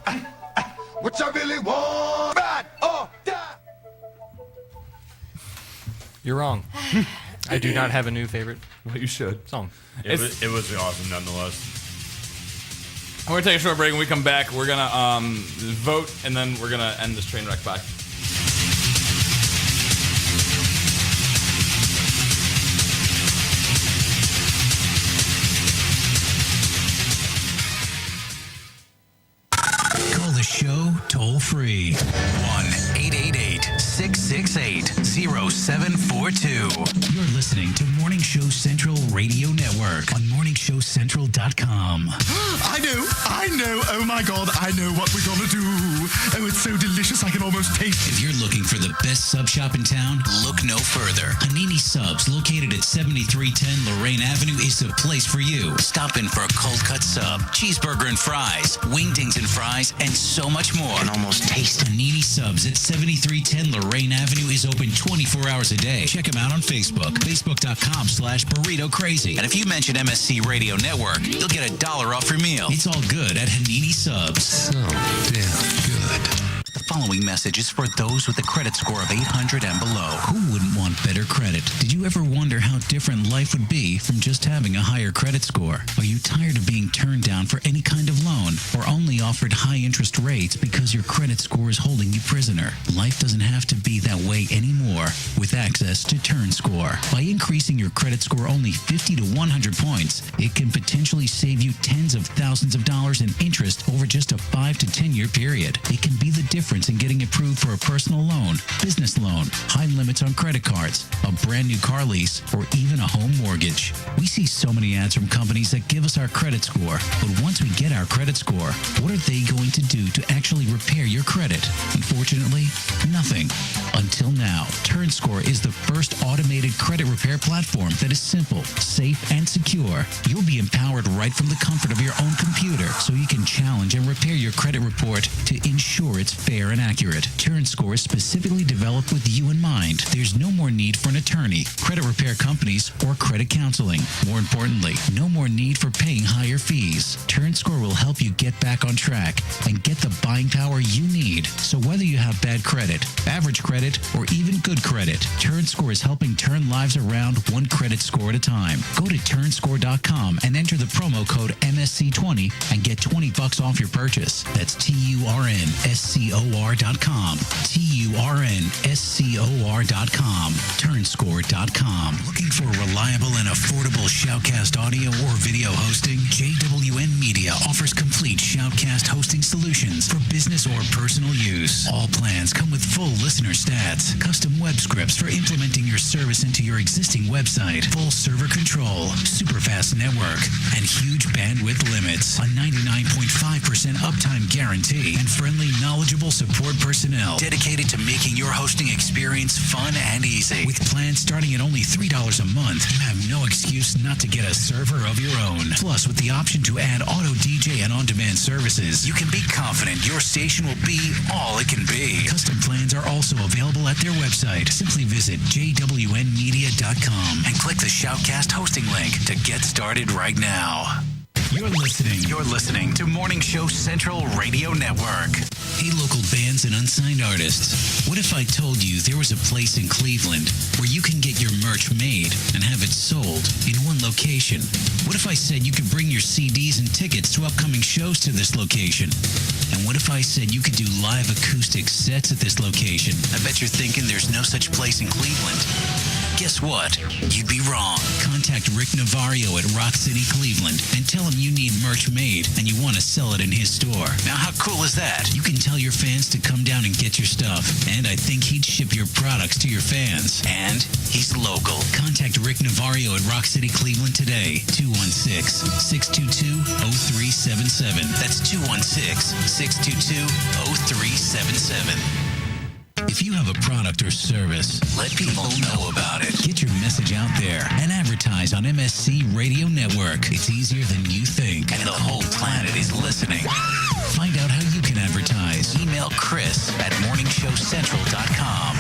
What y'all really want? Ride or die. You're wrong. I do not have a new favorite. Well, you should. Song. It was awesome nonetheless. We're gonna take a short break. When we come back, we're gonna vote, and then we're gonna end this train wreck. Bye. Call the show toll free. 1-888-668-0742. You're listening to Morning Show Central Radio Network on MorningShowCentral.com. I know, oh my God, I know what we're gonna do. Oh, it's so delicious, I can almost taste it. If you're looking for the best sub shop in town, look no further. Hanini Subs, located at 7310 Lorraine Avenue, is the place for you. Stop in for a cold cut sub, cheeseburger and fries, wingdings and fries, and so much more. And almost taste Hanini Subs at 7310 Lorraine Avenue is open 24 hours a day. Check them out on Facebook, facebook.com/burrito crazy. And if you mention Msc Radio Network, you'll get $1 off your meal. It's all good at Hanini Subs. So damn good. The following message is for those with a credit score of 800 and below. Who wouldn't want better credit? Did you ever wonder how different life would be from just having a higher credit score? Are you tired of being turned down for any kind of loan or only offered high interest rates because your credit score is holding you prisoner? Life doesn't have to be that way anymore with access to Turnscor. By increasing your credit score only 50 to 100 points, it can potentially save you tens of thousands of dollars in interest over just a 5 to 10 year period. It can be the difference in getting approved for a personal loan, business loan, high limits on credit cards, a brand new car lease, or even a home mortgage. We see so many ads from companies that give us our credit score, but once we get our credit score, what are they going to do to actually repair your credit? Unfortunately, nothing. Until now, Turnscor is the first automated credit repair platform that is simple, safe, and secure. You'll be empowered right from the comfort of your own computer, so you can challenge and repair your credit report to ensure it's fair and accurate. Turnscor is specifically developed with you in mind. There's no more need for an attorney, credit repair companies, or credit counseling. More importantly, no more need for paying higher fees. Turnscor will help you get back on track and get the buying power you need. So whether you have bad credit, average credit, or even good credit, Turnscor is helping turn lives around one credit score at a time. Go to turnscore.com and enter the promo code MSC20 and get $20 off your purchase. That's TURNSCOR.com. TURNSCOR.com. Turnscore.com. Looking for reliable and affordable Shoutcast audio or video hosting? JWN Media offers complete Shoutcast hosting solutions for business or personal use. All plans come with full listener stats, custom web scripts for implementing your service into your existing website, full server control, super fast network, and huge bandwidth limits. A 99.5% uptime guarantee and friendly, knowledgeable support personnel dedicated to making your hosting experience fun and and easy. With plans starting at only $3 a month, you have no excuse not to get a server of your own. Plus, with the option to add auto DJ and on-demand services, you can be confident your station will be all it can be. Custom plans are also available at their website. Simply visit jwnmedia.com and click the Shoutcast hosting link to get started right now. You're listening to Morning Show Central Radio Network. Hey, local bands and unsigned artists. What if I told you there was a place in Cleveland where you can get your merch made and have it sold in one location? What if I said you could bring your CDs and tickets to upcoming shows to this location? And what if I said you could do live acoustic sets at this location? I bet you're thinking there's no such place in Cleveland. Guess what? You'd be wrong. Contact Rick Navario at Rock City, Cleveland, and tell him you need merch made and you want to sell it in his store. Now, how cool is that? You can tell your fans to come down and get your stuff, and I think he'd ship your products to your fans. And he's local. Contact Rick Navario at Rock City, Cleveland today. 216-622-0377. That's 216-622-0377. If you have a product or service, let people know about it. Get your message out there and advertise on MSC Radio Network. It's easier than you think, and the whole planet is listening. Find out how you can advertise. Email Chris at morningshowcentral.com.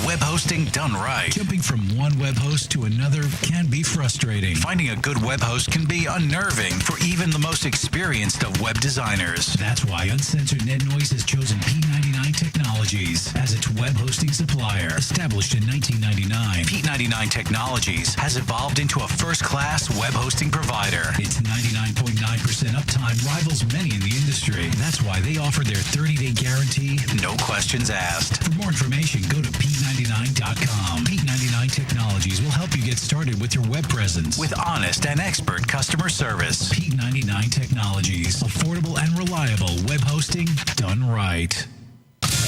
Web hosting done right. Jumping from one web host to another can be frustrating. Finding a good web host can be unnerving for even the most experienced of web designers. That's why Uncensored Net Noise has chosen P99 Technologies as its web hosting supplier. Established in 1999, P99 Technologies has evolved into a first-class web hosting provider. Its 99.9% uptime rivals many in the industry. That's why they offer their 30-day guarantee, no questions asked. For more information, go to P99.com. P99 Technologies will help you get started with your web presence with honest and expert customer service. P99 Technologies. Affordable and reliable web hosting done right.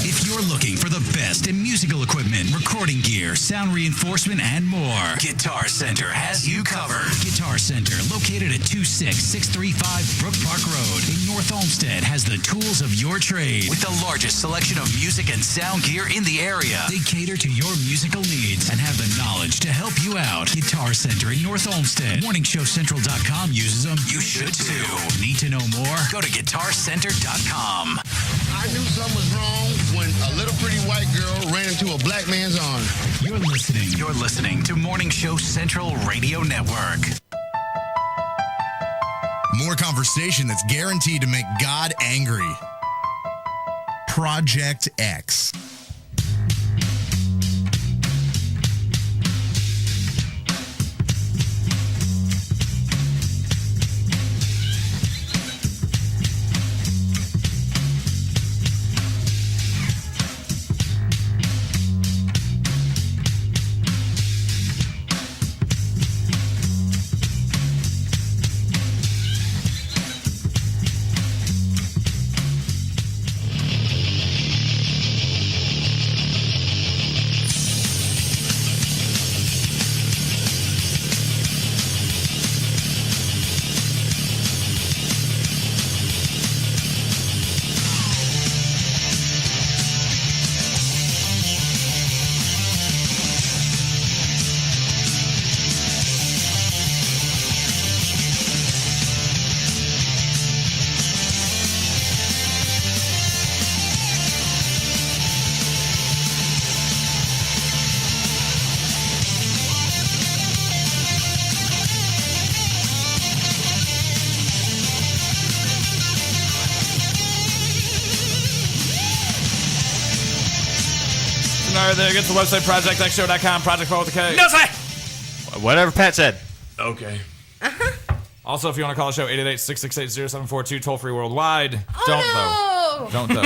If you're looking for the best in musical equipment, recording gear, sound reinforcement, and more, Guitar Center has you covered. Guitar Center, located at 26635 Brook Park Road in North Olmsted, has the tools of your trade with the largest selection of music and sound gear in the area. They cater to your musical needs and have the knowledge to help you out. Guitar Center in North Olmsted. MorningShowCentral.com uses them. You should too. Need to know more? Go to GuitarCenter.com. I knew something was wrong when a little pretty white girl ran into a black man's arms. You're listening to Morning Show Central Radio Network. More conversation that's guaranteed to make God angry. Project X. There, get to the website, ProjectXShow.com, Project Paul with a K. No, say! Whatever Pat said. Okay. Also, if you want to call the show, 888-668-0742, toll-free worldwide. Don't, though.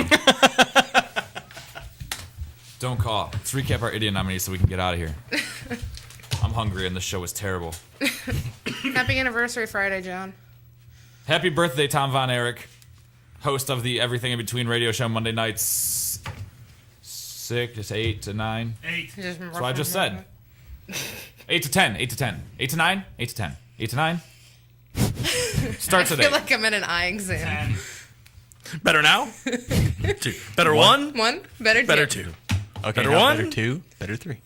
Don't call. Let's recap our idiot nominees so we can get out of here. I'm hungry and this show is terrible. Happy anniversary Friday, John. Happy birthday, Tom Von Erich, host of the Everything in Between radio show Monday nights. 8 to 9. 8. That's what I just said. 8 to 10. 8 to 10. 8 to 9. 8 to 10. 8 to 9. Starts at 8. I feel like I'm in an eye exam. Better now? 2. Better 1? 1. Better 2. Better 2. Okay, better now 1? Better 2. Better 3.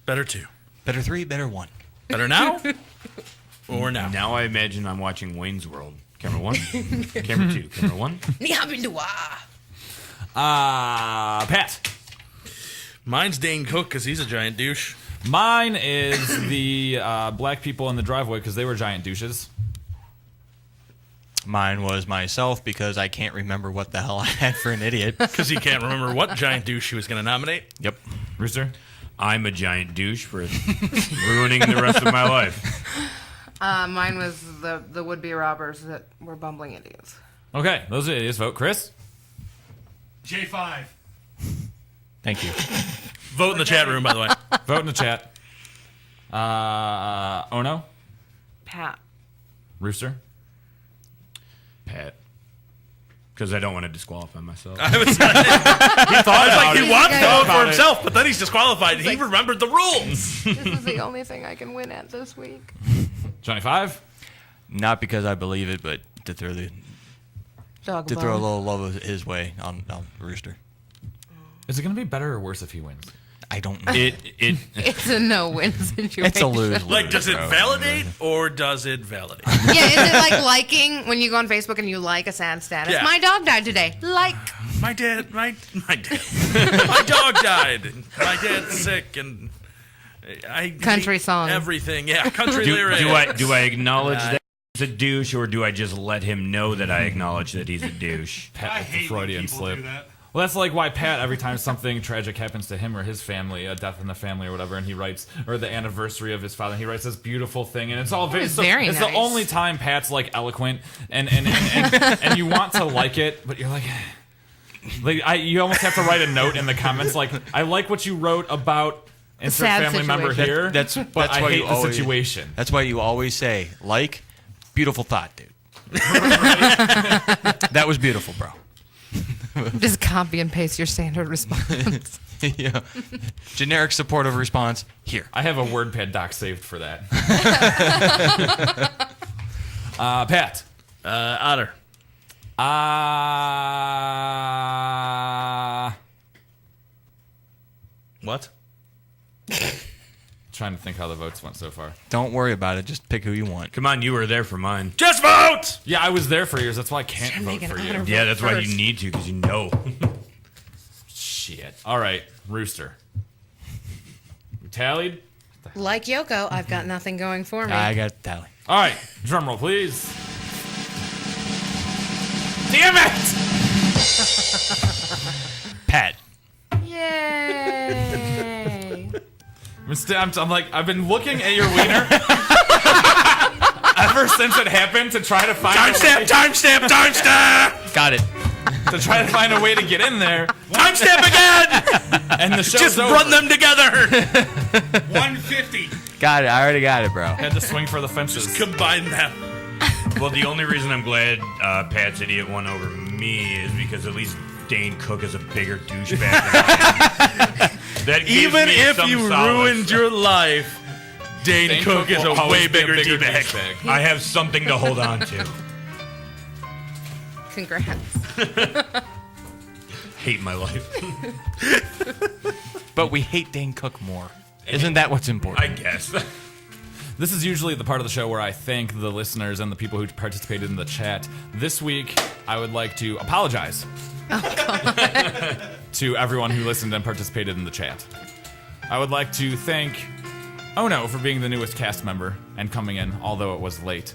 Better 2. Better 3. Better 1. Better now? Or now? Now I imagine I'm watching Wayne's World. Camera 1. Camera 2. Camera 1. Pat. Mine's Dane Cook because he's a giant douche. Mine is the black people in the driveway because they were giant douches. Mine was myself because I can't remember what the hell I had for an idiot. Because he can't remember what giant douche he was going to nominate. Yep. Rooster? I'm a giant douche for ruining the rest of my life. Mine was the would-be robbers that were bumbling idiots. Okay, those are idiots. Vote. Chris? J5. Thank you. Vote in the chat room, by the way. Vote in the chat. Ono? Pat. Rooster? Pat. Because I don't want to disqualify myself. I was like, he wants to vote for himself, but then he's disqualified. He remembered the rules. This is the only thing I can win at this week. Johnny 5? Not because I believe it, but to throw a little love his way on Rooster. Is it going to be better or worse if he wins? I don't know. It's a no-win situation. It's a lose. Like, does it validate or does it validate? Yeah, is it like liking when you go on Facebook and you like a sad status? Yeah. My dog died today. Like. my dad, my dog died. My dad's sick, and Country song. Everything, yeah, country lyrics. Do I acknowledge that he's a douche, or do I just let him know that I acknowledge that he's a douche? Pat with the Freudian slip. Well, that's like why Pat, every time something tragic happens to him or his family, a death in the family or whatever, and he writes, or the anniversary of his father, he writes this beautiful thing, and it's all very, very it's nice. the only time Pat's like eloquent, and you want to like it, but you're like you almost have to write a note in the comments like, I like what you wrote about insert family member here, That's but I why hate you the always, situation. That's why you always say, like, beautiful thought, dude. That was beautiful, bro. Just copy and paste your standard response. Yeah. Generic supportive response here. I have a WordPad doc saved for that. Pat. Otter. What? Trying to think how the votes went so far. Don't worry about it. Just pick who you want. Come on, you were there for mine. Just vote! Yeah, I was there for yours. That's why I can't vote for you. Yeah, that's why you need to, because you know. Shit. All right, Rooster. We tallied? Like Yoko, I've got nothing going for me. I got tally. All right, drum roll, please. Damn it! Pat. Yay! I'm like, I've been looking at your wiener ever since it happened to try to find Timestamp! Got it. to try to find a way to get in there. Timestamp again! And the show's Just over. run them together! 150. Got it. I already got it, bro. Had to swing for the fences. Just combine them. Well, the only reason I'm glad Pat's idiot won over me is because at least Dane Cook is a bigger douchebag than I am. That gives Even me if some you solace. ruined your life, Dane Cook is will a always way be a bigger D-bag. douchebag. I have something to hold on to. Congrats. Hate my life. But we hate Dane Cook more. Isn't that what's important? I guess. This is usually the part of the show where I thank the listeners and the people who participated in the chat. This week, I would like to apologize to everyone who listened and participated in the chat. I would like to thank Ono for being the newest cast member and coming in, although it was late.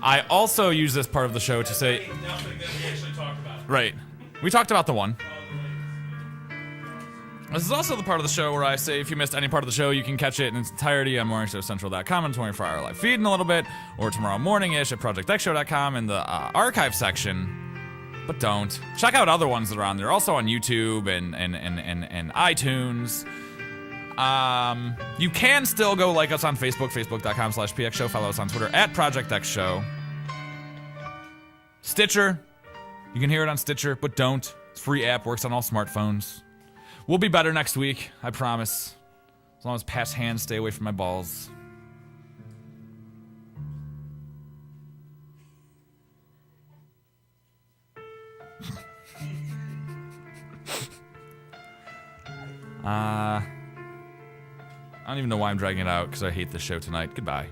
I also use this part of the show to say... Nothing that we actually talked about. Right. We talked about the one. This is also the part of the show where I say if you missed any part of the show, you can catch it in its entirety on morningshowcentral.com and 24-hour live feed in a little bit, or tomorrow morning-ish at projectxshow.com in the archive section. But don't. Check out other ones that are on there. Also on YouTube and iTunes. You can still go like us on Facebook, facebook.com/pxshow. Follow us on Twitter at ProjectXShow. Stitcher. You can hear it on Stitcher, but don't. It's a free app, works on all smartphones. We'll be better next week, I promise. As long as Pat's hands stay away from my balls. I don't even know why I'm dragging it out, because I hate this show tonight. Goodbye.